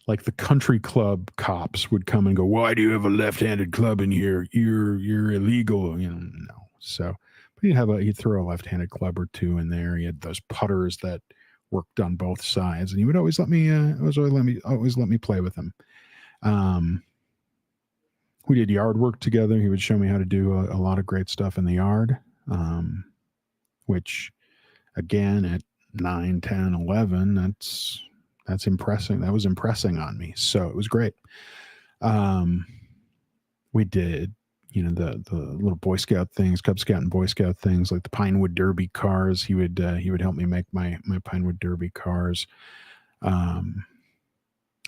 like the country club cops would come and go, "Why do you have a left-handed club in here? You're illegal." No. So, but he'd throw a left-handed club or two in there. He had those putters that worked on both sides, and he would always let me play with them. We did yard work together. He would show me how to do a lot of great stuff in the yard, which again at 9, 10, 11, that's impressing. That was impressing on me. So it was great. We did, the little Boy Scout things, Cub Scout and Boy Scout things, like the Pinewood Derby cars. He would help me make my Pinewood Derby cars.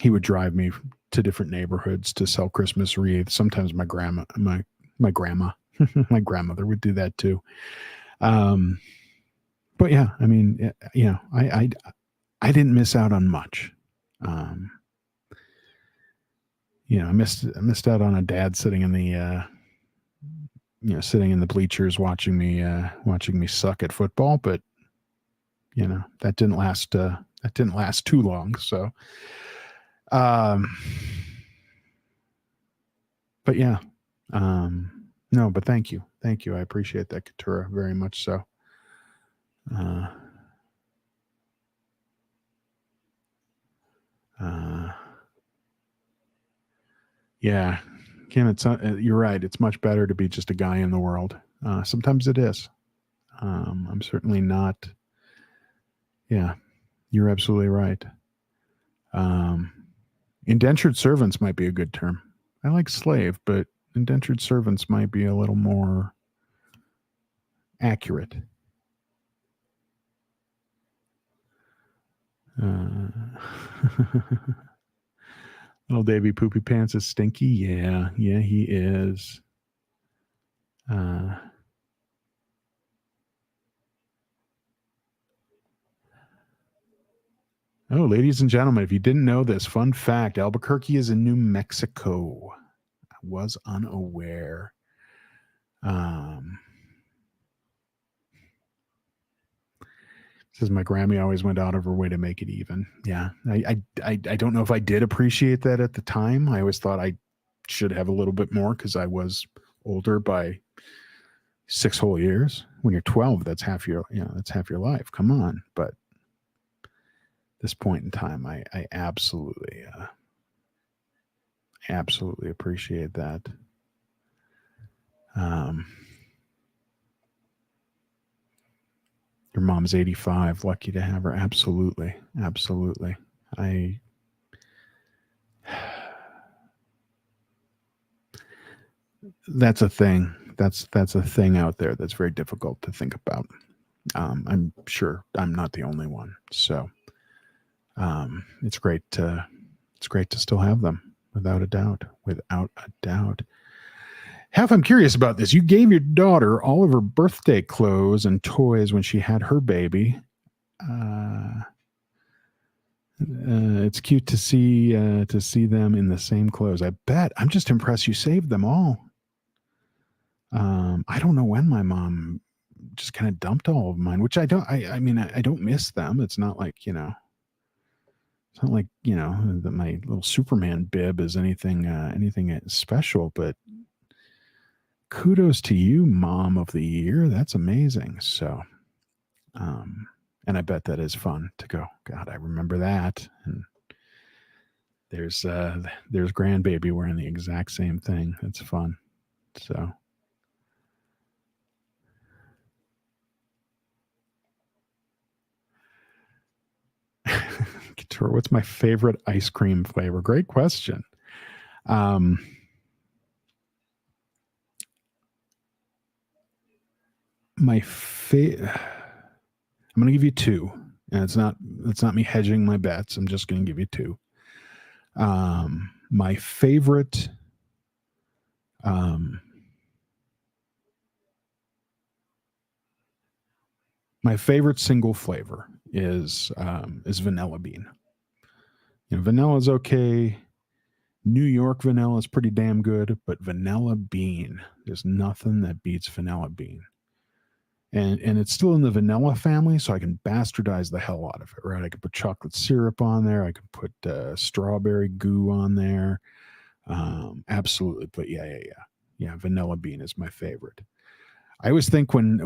He would drive me to different neighborhoods to sell Christmas wreaths. Sometimes my grandma, my grandmother would do that too. But yeah, I mean, I didn't miss out on much. I missed out on a dad sitting in the sitting in the bleachers watching me suck at football, but that didn't last too long. So but yeah, no, but thank you. I appreciate that, Katura, very much so. Yeah, Kim, you're right. It's much better to be just a guy in the world. Sometimes it is. I'm certainly not. Yeah, you're absolutely right. Indentured servants might be a good term. I like slave, but indentured servants might be a little more accurate. Little Davy Poopy Pants is stinky. Yeah, he is. Oh, ladies and gentlemen, if you didn't know this, fun fact, Albuquerque is in New Mexico. I was unaware. Says my Grammy always went out of her way to make it even. Yeah, I don't know if I did appreciate that at the time. I always thought I should have a little bit more because I was older by 6 whole years. When you're 12, that's half your life. Come on, but this point in time, I absolutely appreciate that. Your mom's 85. Lucky to have her. Absolutely. That's a thing. That's a thing out there that's very difficult to think about. I'm sure I'm not the only one. So it's great to still have them, without a doubt. Half, I'm curious about this. You gave your daughter all of her birthday clothes and toys when she had her baby. It's cute to see them in the same clothes. I bet. I'm just impressed you saved them all. I don't know when my mom just kind of dumped all of mine, which I don't. I mean, I don't miss them. It's not like It's not like that my little Superman bib is anything special, but kudos to you, Mom of the Year. That's amazing. So, and I bet that is fun to go, God, I remember that. And there's grandbaby wearing the exact same thing. It's fun. So, what's my favorite ice cream flavor? Great question. My I'm going to give you two, and it's not me hedging my bets. I'm just going to give you two. My favorite, single flavor is vanilla bean. Vanilla is okay. New York vanilla is pretty damn good, but vanilla bean, there's nothing that beats vanilla bean. and it's still in the vanilla family, so I can bastardize the hell out of it, right? I can put chocolate syrup on there. I can put strawberry goo on there. Absolutely. But yeah. Vanilla bean is my favorite. I always think when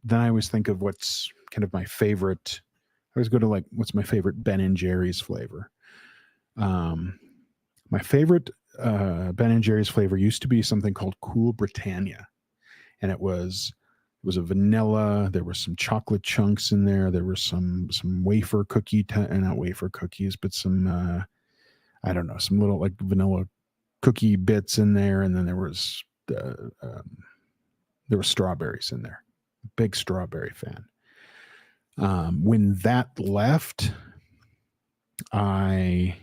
then I always think of what's kind of my favorite. I always go to like, what's my favorite Ben and Jerry's flavor? My favorite Ben and Jerry's flavor used to be something called Cool Britannia, and it was a vanilla. There were some chocolate chunks in there. There were some wafer cookie, not wafer cookies, but some I don't know, some little like vanilla cookie bits in there, and then there were strawberries in there. Big strawberry fan. When that left, I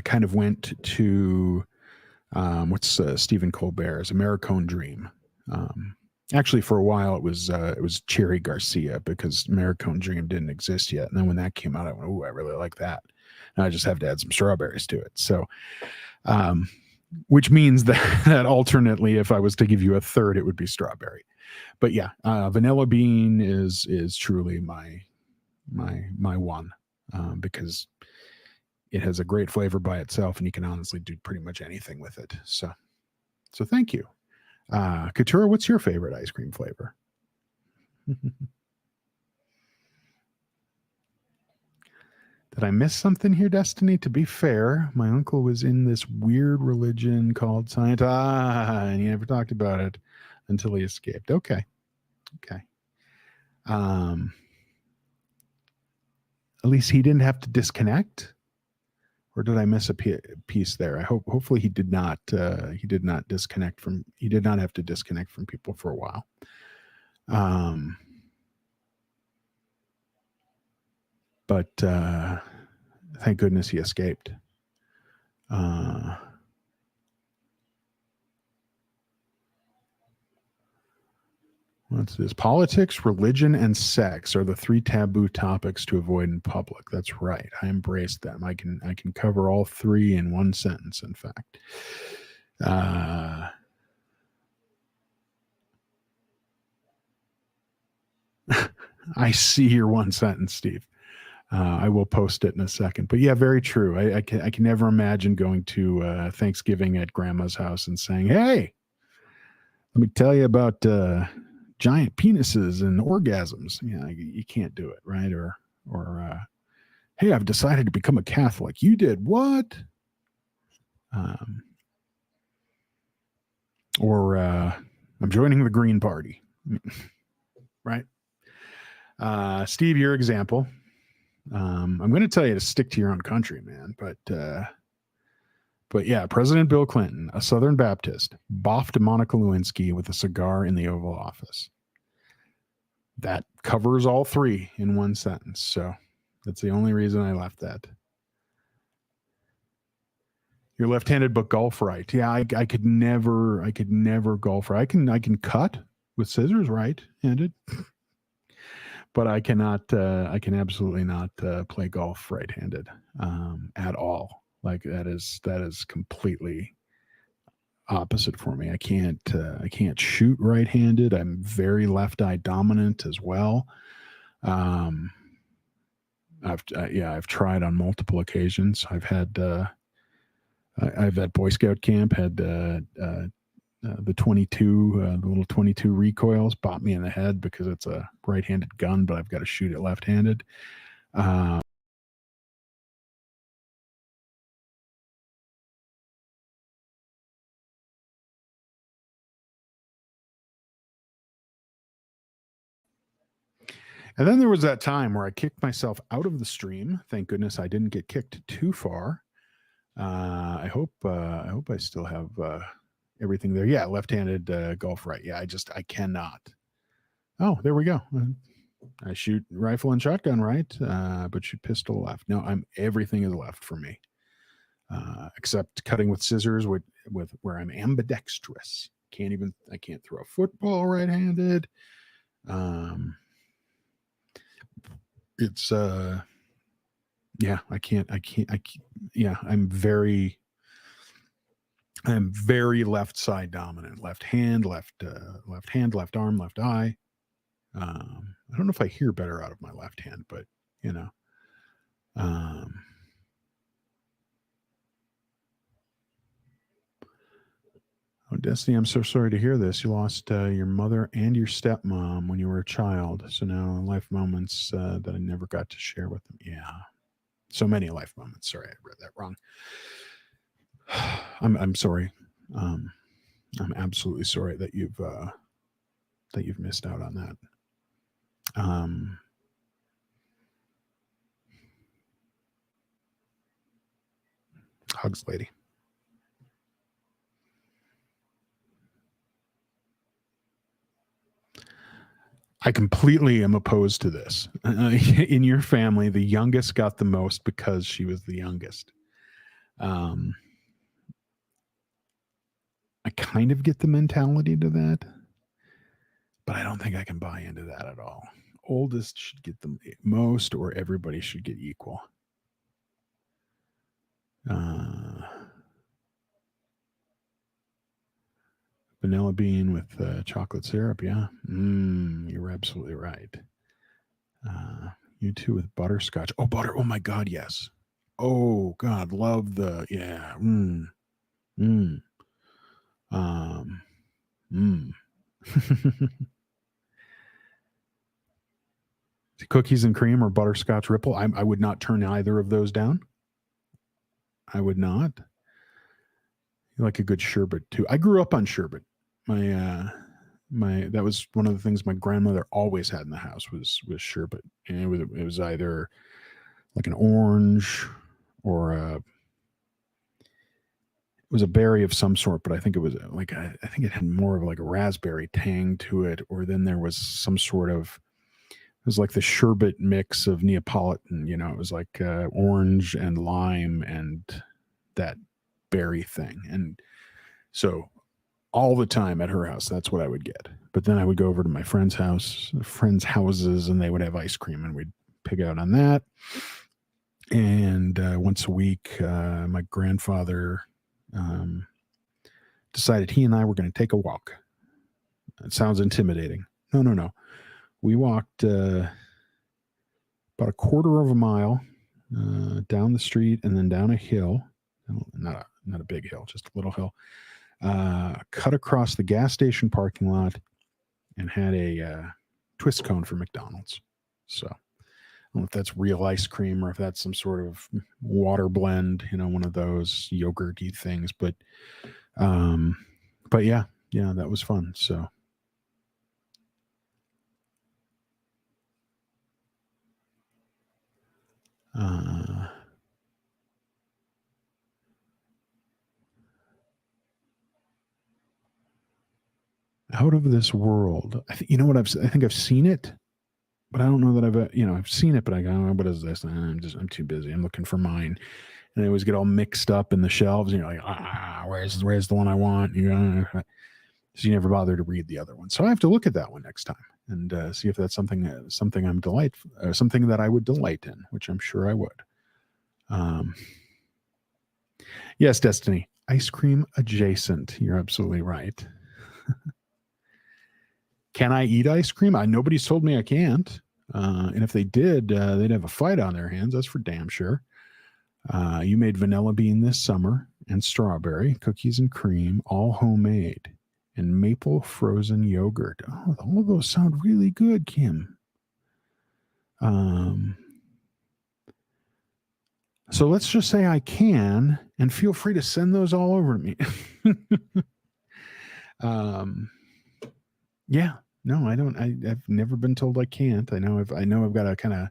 kind of went to what's Stephen Colbert's Americone Dream. Actually, for a while it was Cherry Garcia, because Americone Dream didn't exist yet. And then when that came out, I went, "Ooh, I really like that." And I just have to add some strawberries to it. So, which means that alternately, if I was to give you a third, it would be strawberry. But yeah, vanilla bean is truly my one, because it has a great flavor by itself, and you can honestly do pretty much anything with it. So thank you. Katura, what's your favorite ice cream flavor? Did I miss something here, Destiny? To be fair, my uncle was in this weird religion called Science. And he never talked about it until he escaped. Okay. At least he didn't have to disconnect. Or did I miss a piece there? I hopefully he did not. He did not disconnect from. He did not have to disconnect from people for a while. But thank goodness he escaped. What's this? Politics, religion, and sex are the 3 taboo topics to avoid in public. That's right. I embrace them. I can cover all 3 in one sentence, in fact. I see your one sentence, Steve. I will post it in a second. But yeah, very true. I can never imagine going to Thanksgiving at grandma's house and saying, "Hey, let me tell you about giant penises and orgasms." Yeah, you can't do it, right? Or hey, I've decided to become a Catholic. You did what? Or I'm joining the Green Party, right? Steve, your example. I'm going to tell you to stick to your own country, man. But yeah, President Bill Clinton, a Southern Baptist, boffed Monica Lewinsky with a cigar in the Oval Office. That covers all 3 in one sentence. So that's the only reason I left that. You're left-handed, but golf right. Yeah, I could never golf right. I can cut with scissors right-handed, but I cannot. I can absolutely not play golf right-handed at all. Like that is completely opposite for me. I can't shoot right-handed. I'm very left-eye dominant as well. I've tried on multiple occasions. I've had Boy Scout camp, had the 22, the little 22 recoils, bought me in the head because it's a right-handed gun, but I've got to shoot it left-handed. And then there was that time where I kicked myself out of the stream. Thank goodness I didn't get kicked too far. I hope I still have everything there. Yeah, left-handed golf right. Yeah, I cannot. Oh, there we go. I shoot rifle and shotgun right, but shoot pistol left. No, everything is left for me, except cutting with scissors with where I'm ambidextrous. I can't throw a football right-handed. It's yeah, I can't. Yeah, I'm very. I'm very left side dominant. Left hand, left arm, left eye. I don't know if I hear better out of my left hand, but you know. Oh, Destiny, I'm so sorry to hear this. You lost your mother and your stepmom when you were a child. So now life moments that I never got to share with them. Yeah. So many life moments. Sorry, I read that wrong. I'm sorry. I'm absolutely sorry that you've missed out on that. Hugs, lady. I completely am opposed to this. In your family, the youngest got the most because she was the youngest. I kind of get the mentality to that, but I don't think I can buy into that at all. Oldest should get the most, or everybody should get equal. Vanilla bean with chocolate syrup. Yeah, you're absolutely right. You too with butterscotch. Oh, butter. Oh my God, yes. Oh God, love the yeah. Cookies and cream or butterscotch ripple. I would not turn either of those down. I would not. You like a good sherbet too. I grew up on sherbet. My that was one of the things my grandmother always had in the house was sherbet, and it was either like an orange or it was a berry of some sort, but I think it was like I think it had more of like a raspberry tang to it, or then there was some sort of it was like the sherbet mix of Neapolitan. You know, it was like orange and lime and that berry thing, and so all the time at her house, that's what I would get. But then I would go over to my friends' houses, and they would have ice cream, and we'd pig out on that. And once a week, my grandfather decided he and I were going to take a walk. It sounds intimidating. No. We walked about a quarter of a mile down the street and then down a hill. Not a big hill, just a little hill. Cut across the gas station parking lot and had a twist cone for McDonald's. So I don't know if that's real ice cream or if that's some sort of water blend, one of those yogurty things. But yeah, that was fun. So. Out of this world. I think I think I've seen it, but I don't know that I've seen it, but I go, oh, what is this? I'm too busy. I'm looking for mine. And I always get all mixed up in the shelves, and you're like, where's the one I want? So you never bother to read the other one. So I have to look at that one next time and see if that's something something that I would delight in, which I'm sure I would. Yes, Destiny, ice cream adjacent. You're absolutely right. Can I eat ice cream? Nobody's told me I can't. And if they did, they'd have a fight on their hands. That's for damn sure. You made vanilla bean this summer and strawberry, cookies and cream, all homemade, and maple frozen yogurt. Oh, all of those sound really good, Kim. So let's just say I can, and feel free to send those all over to me. Yeah, no, I don't. I've never been told I can't. I know I've got to kind of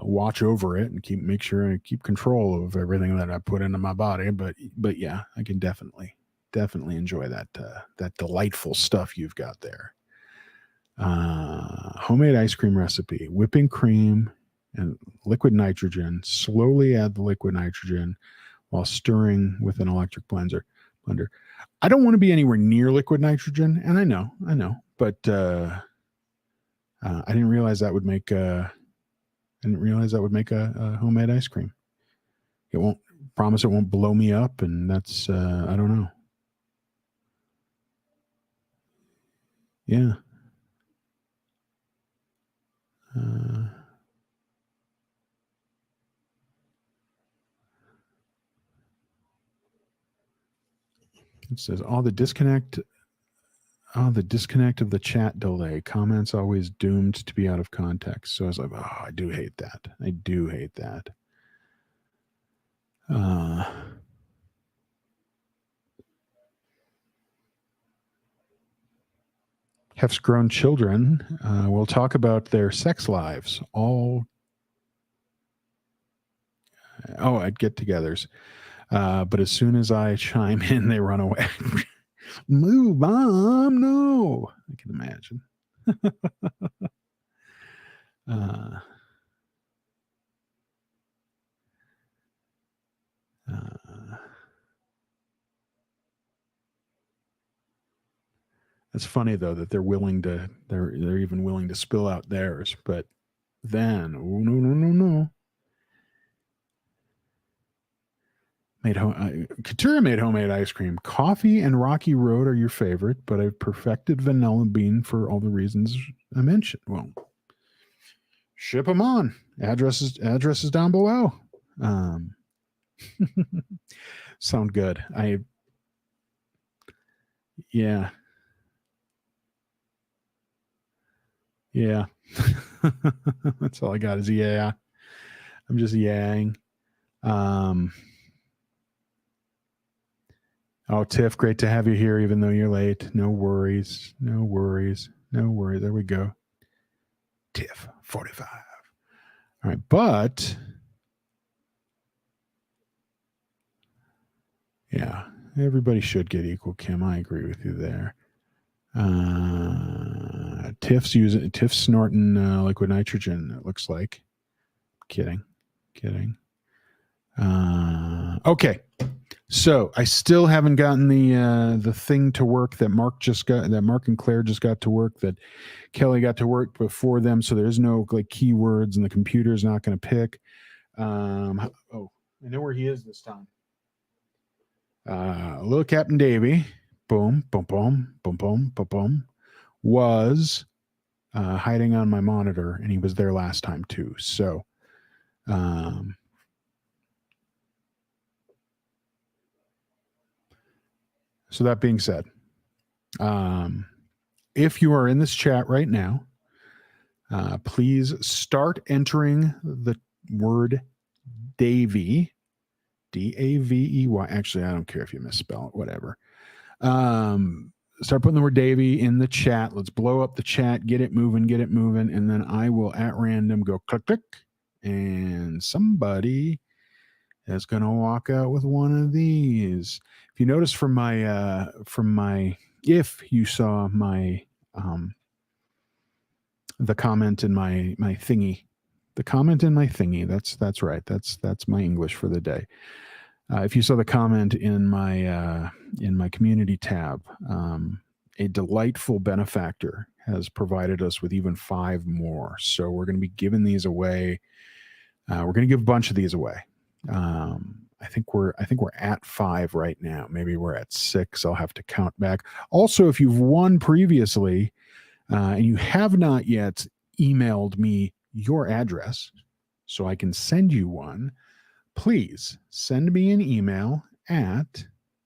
watch over it and make sure I keep control of everything that I put into my body. But yeah, I can definitely enjoy that delightful stuff you've got there. Homemade ice cream recipe: whipping cream and liquid nitrogen. Slowly add the liquid nitrogen while stirring with an electric blender. I don't want to be anywhere near liquid nitrogen, and I know, but I didn't realize that would make a homemade ice cream. It won't promise it won't blow me up, and that's I don't know. Yeah. It says the disconnect of the chat delay. Comments always doomed to be out of context. So I was like, I do hate that. I do hate that. Hef's grown children will talk about their sex lives at get-togethers. But as soon as I chime in, they run away. Move, Mom, no. I can imagine. It's funny though that they're even willing to spill out theirs, but then no. Katura made homemade ice cream. Coffee and Rocky Road are your favorite, but I've perfected vanilla bean for all the reasons I mentioned. Well, ship them on. Addresses down below. Sound good. Yeah. That's all I got is yeah. I'm just yang. Tiff, great to have you here, even though you're late. No worries. There we go. Tiff, 45. All right, but yeah, everybody should get equal, Kim. I agree with you there. Tiff's snorting liquid nitrogen, it looks like. Kidding. Okay. So I still haven't gotten the thing to work that Mark and Claire just got to work, that Kelly got to work before them. So there's no like keywords, and the computer's not going to pick. I know where he is this time. Little Captain Davy, boom, boom, boom, boom, boom, boom, boom, was hiding on my monitor, and he was there last time too. So, so that being said, if you are in this chat right now, please start entering the word Davy, Davey. Actually, I don't care if you misspell it, whatever. Start putting the word Davy in the chat. Let's blow up the chat, get it moving, and then I will at random go click, click, and somebody is going to walk out with one of these. If you notice if you saw my the comment in my thingy, that's right. That's my English for the day. If you saw the comment in my community tab, a delightful benefactor has provided us with even 5 more. So we're going to be giving these away. We're going to give a bunch of these away. I think we're at 5 right now. Maybe we're at 6. I'll have to count back. Also, if you've won previously and you have not yet emailed me your address so I can send you one, please send me an email at,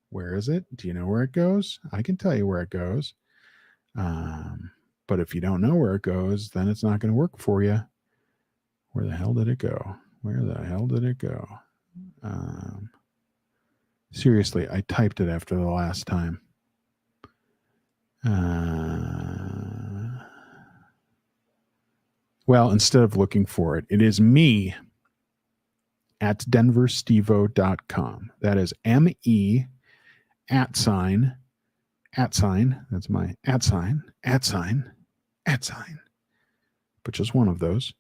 where is it? Do you know where it goes? I can tell you where it goes. But if you don't know where it goes, then it's not going to work for you. Where the hell did it go? Seriously, I typed it after the last time. Well, instead of looking for it, it is me at denversteveo.com. That is ME @ that's my @ but just one of those,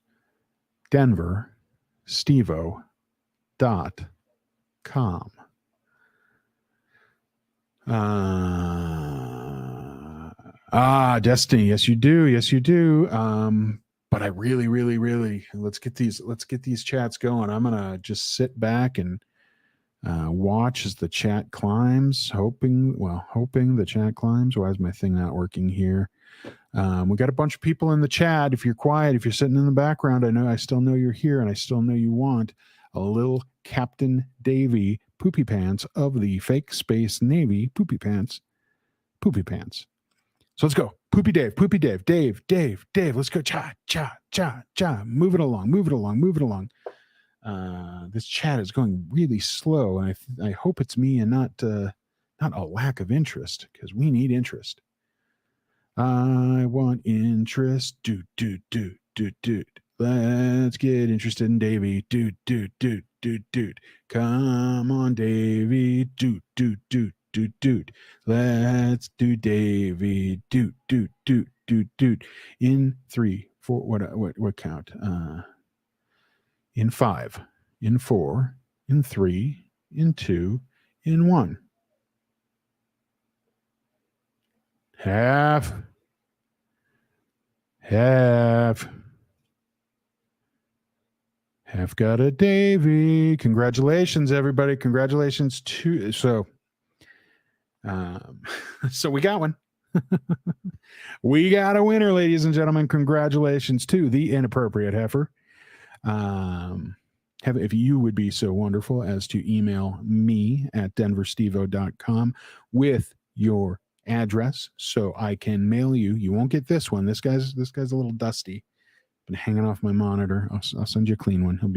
denversteveo.com. Destiny, yes you do. But I really let's get these chats going. I'm gonna just sit back and Watch as the chat climbs. Hoping the chat climbs. Why is my thing not working here? We got a bunch of people in the chat. If you're quiet, if you're sitting in the background, I still know you're here, and I still know you want a little Captain Davy poopy pants of the fake Space Navy poopy pants. So let's go. Poopy Dave, Dave. Let's go. Cha. Move it along. This chat is going really slow, and I hope it's me and not a lack of interest, because we need interest. I want interest. Dude. Let's get interested in Davy. Dude. Come on, Davy. Dude. Let's do Davy. Dude. In 3, 4. What count? In 5, in 4, in 3, in 2, in 1. Half. Half got a Davy. Congratulations, everybody. Congratulations to so we got one. We got a winner, ladies and gentlemen. Congratulations to the inappropriate heifer. If you would be so wonderful as to email me at denversteveo.com with your address so I can mail you. You won't get this one. This guy's a little dusty. Been hanging off my monitor. I'll send you a clean one. He'll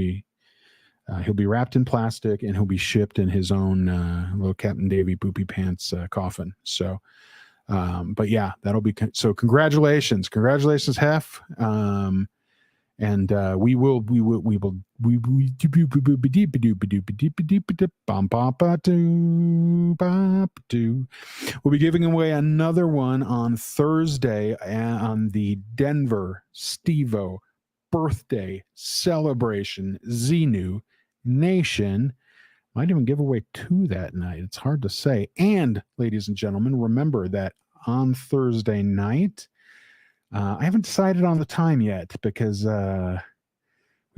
be wrapped in plastic, and he'll be shipped in his own little Captain Davy poopy pants coffin. So, but yeah, that'll be so. Congratulations, Hef. And we will we'll be giving away another one on Thursday on the Denver Steveo birthday celebration Xenu Nation. Might even give away 2 that night. It's hard to say. And ladies and gentlemen, remember that on Thursday night, I haven't decided on the time yet, because we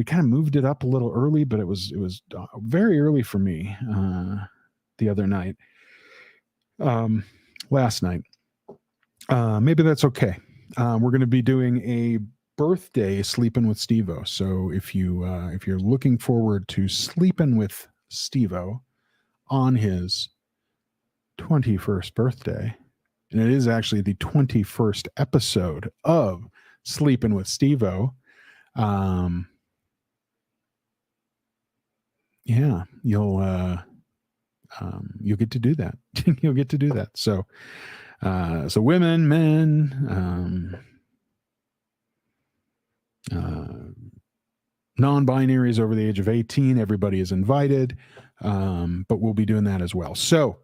kind of moved it up a little early, but it was very early for me the other night, last night. Maybe that's okay. We're going to be doing a birthday Sleeping with Steveo. So if you're looking forward to sleeping with Steveo on his 21st birthday, and it is actually the 21st episode of Sleeping with Steveo. Yeah, you'll get to do that. You'll get to do that. So women, men, non-binaries over the age of 18, everybody is invited. But we'll be doing that as well. So,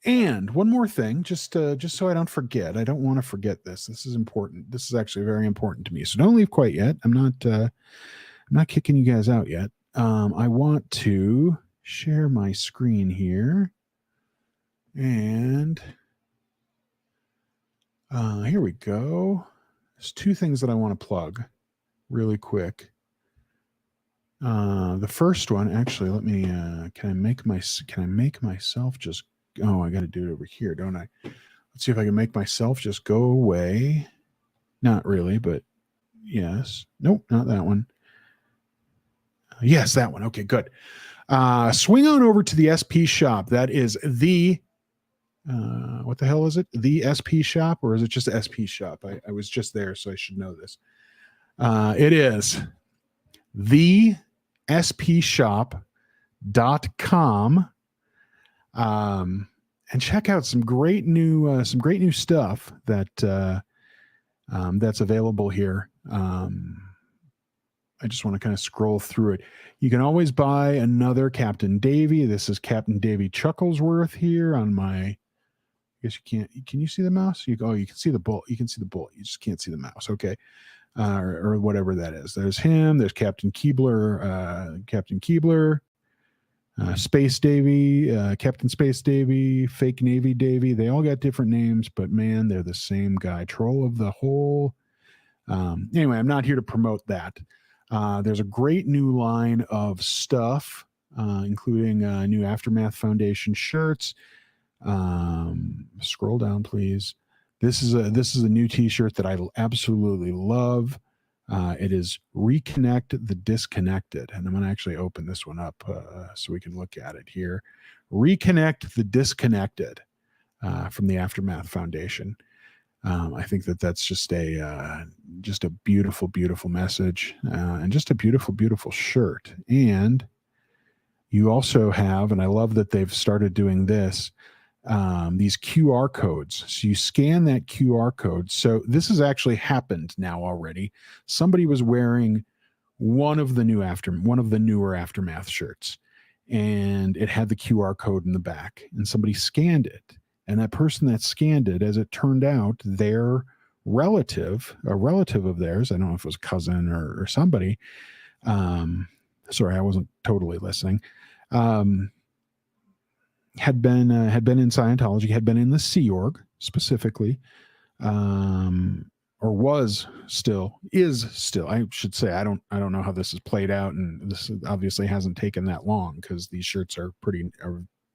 and one more thing, just so I don't forget. I don't want to forget this. This is important. This is actually very important to me. So don't leave quite yet. I'm not kicking you guys out yet. I want to share my screen here, and here we go. There's 2 things that I want to plug really quick. The first one, actually, let me. Can I make myself just? Oh, I got to do it over here, don't I? Let's see if I can make myself just go away. Not really, but yes. Nope, not that one. Yes, that one. Okay, good. Swing on over to the SP shop. That is the. What the hell is it? The SP shop, or is it just SP shop? I was just there, so I should know this. It is the spshop.com. And check out some great new stuff that that's available here. I just want to kind of scroll through it. You can always buy another Captain Davy. This is Captain Davy Chucklesworth here on my. I guess you can't. Can you see the mouse? You can see the bullet. You can see the bullet. You just can't see the mouse. Okay. Or whatever that is. There's him. There's Captain Keebler. Space Davy, Captain Space Davy, Fake Navy Davy. They all got different names, but man, they're the same guy. Troll of the Hole. Anyway, I'm not here to promote that. There's a great new line of stuff, including new Aftermath Foundation shirts. Scroll down, please. This is a new T-shirt that I absolutely love. It is Reconnect the Disconnected, and I'm going to actually open this one up so we can look at it here. Reconnect the Disconnected from the Aftermath Foundation. I think that's just a beautiful, beautiful message, and just a beautiful, beautiful shirt. And you also have, and I love that they've started doing this, these QR codes. So you scan that QR code. So this has actually happened now already. Somebody was wearing one of the newer Aftermath shirts, and it had the QR code in the back, and somebody scanned it. And that person that scanned it, as it turned out, their relative, a relative of theirs, I don't know if it was a cousin or somebody, sorry, I wasn't totally listening, had been in Scientology, had been in the Sea Org specifically, or is still. I should say I don't know how this has played out, and this obviously hasn't taken that long because these shirts are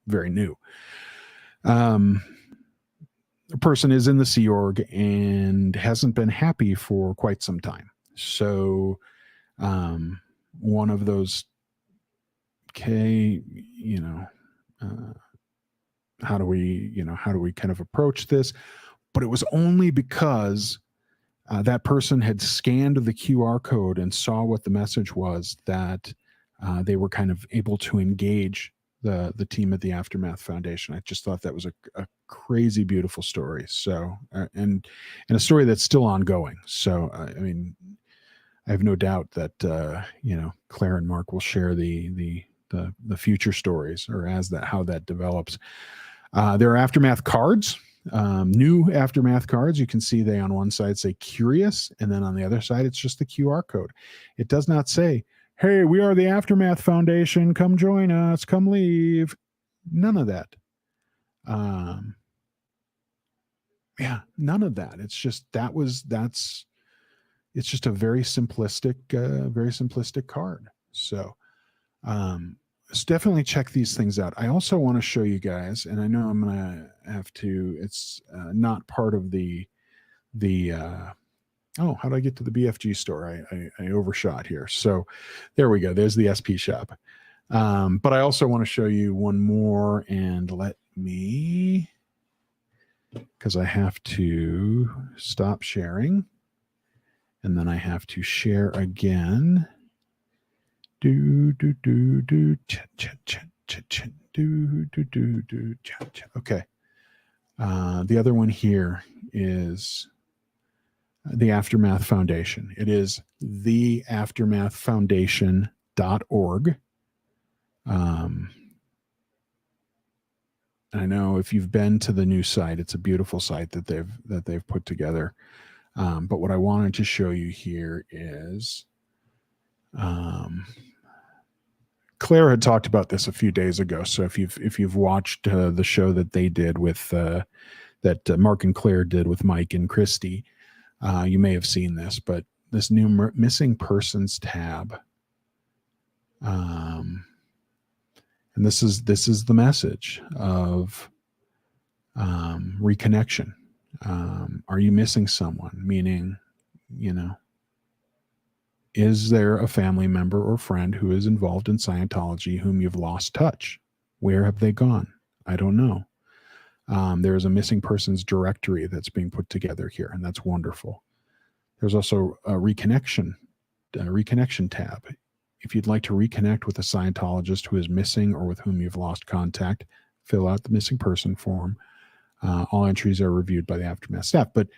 very new. A person is in the Sea Org and hasn't been happy for quite some time. So, one of those, okay, how do we kind of approach this? But it was only because that person had scanned the QR code and saw what the message was that they were kind of able to engage the team at the Aftermath Foundation. I just thought that was a crazy, beautiful story. So, and a story that's still ongoing. So, I mean, I have no doubt that Claire and Mark will share the future stories, or how that develops. There are Aftermath cards, new Aftermath cards. You can see they on one side say curious, and then on the other side it's just the QR code. It does not say, hey, we are the Aftermath Foundation, come join us, come leave. None of that. None of that. It's just it's just a very simplistic card. So definitely check these things out. I also want to show you guys, and I know I'm gonna have to, it's not part of the how do I get to the BFG store? I overshot here. So there we go. There's the SP shop. But I also want to show you one more, and let me, because I have to stop sharing, and then I have to share again. Okay. The other one here is the Aftermath Foundation. It is theaftermathfoundation.org. I know if you've been to the new site, it's a beautiful site that they've put together. But what I wanted to show you here is, Claire had talked about this a few days ago. So if you've watched the show that they did with that Mark and Claire did with Mike and Christy, you may have seen this. But this new missing persons tab, and this is the message of reconnection. Are you missing someone? Meaning, is there a family member or friend who is involved in Scientology whom you've lost touch? Where have they gone? I don't know. There is a missing persons directory that's being put together here, and that's wonderful. There's also a reconnection tab. If you'd like to reconnect with a Scientologist who is missing or with whom you've lost contact, fill out the missing person form. All entries are reviewed by the Aftermath staff, but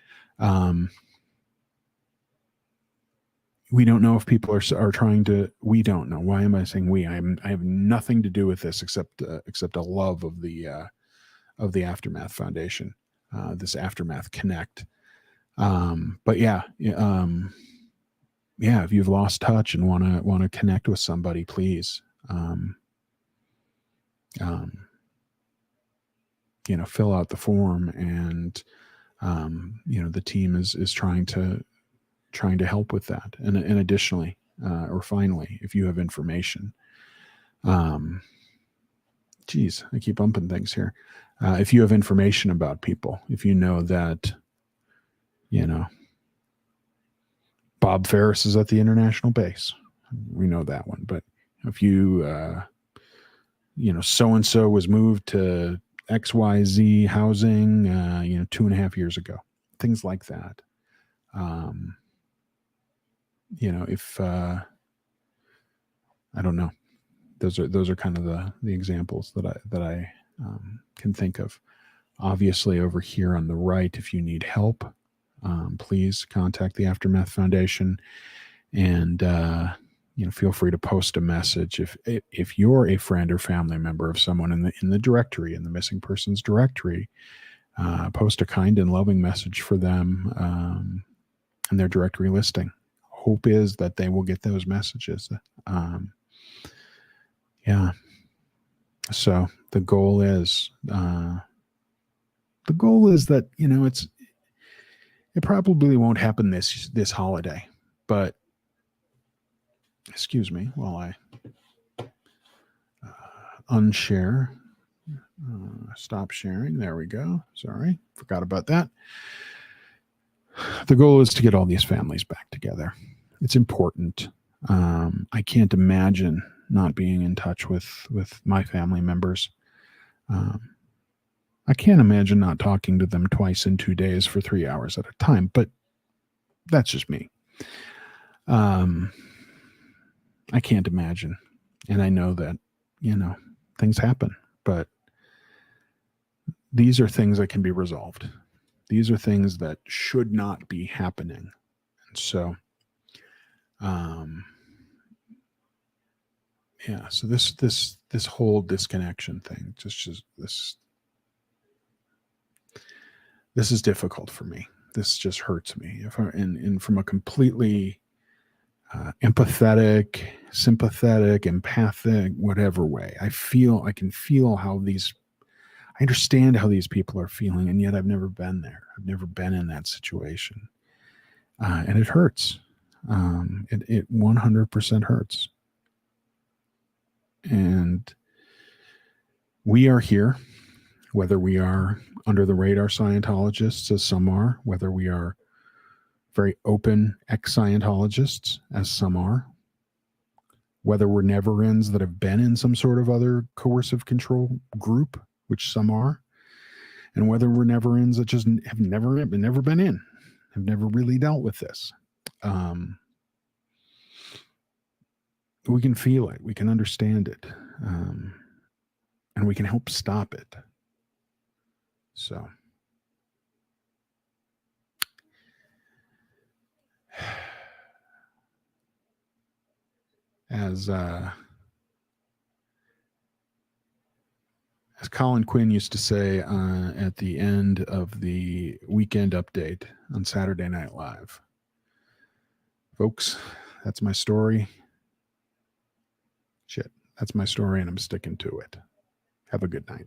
we don't know if people are trying to. We don't know. Why am I saying we? I have nothing to do with this except a love of the Aftermath Foundation, this Aftermath Connect. But if you've lost touch and want to connect with somebody, please, fill out the form, and the team is trying to help with that. And additionally, or finally, if you have information, geez, I keep bumping things here. If you have information about people, if you know that, Bob Ferris is at the international base, we know that one. But if you, so-and-so was moved to XYZ housing, 2.5 years ago, things like that. If, I don't know, those are kind of the examples that I can think of. Obviously, over here on the right, if you need help, please contact the Aftermath Foundation, and feel free to post a message if you're a friend or family member of someone in the directory, in the missing persons directory. Post a kind and loving message for them in their directory listing. Hope is that they will get those messages. So the goal is that it probably won't happen this holiday, but excuse me while I unshare, stop sharing. There we go. Sorry, forgot about that. The goal is to get all these families back together. It's important. I can't imagine not being in touch with my family members. I can't imagine not talking to them twice in 2 days for 3 hours at a time, but that's just me. I can't imagine. And I know that, things happen, but these are things that can be resolved. These are things that should not be happening. And so, so this whole disconnection thing, just this is difficult for me. This just hurts me. And from a completely empathetic, sympathetic, empathic, whatever way, I can feel how I understand how these people are feeling, and yet I've never been there. I've never been in that situation. And it hurts. It 100% hurts. And we are here, whether we are under the radar Scientologists, as some are, whether we are very open ex-Scientologists, as some are, whether we're never-ends that have been in some sort of other coercive control group, which some are, and whether we're never-ends that just have never been in, have never really dealt with this. We can feel it, we can understand it, and we can help stop it. So, as Colin Quinn used to say at the end of the weekend update on Saturday Night Live, folks, that's my story. Shit, that's my story, and I'm sticking to it. Have a good night.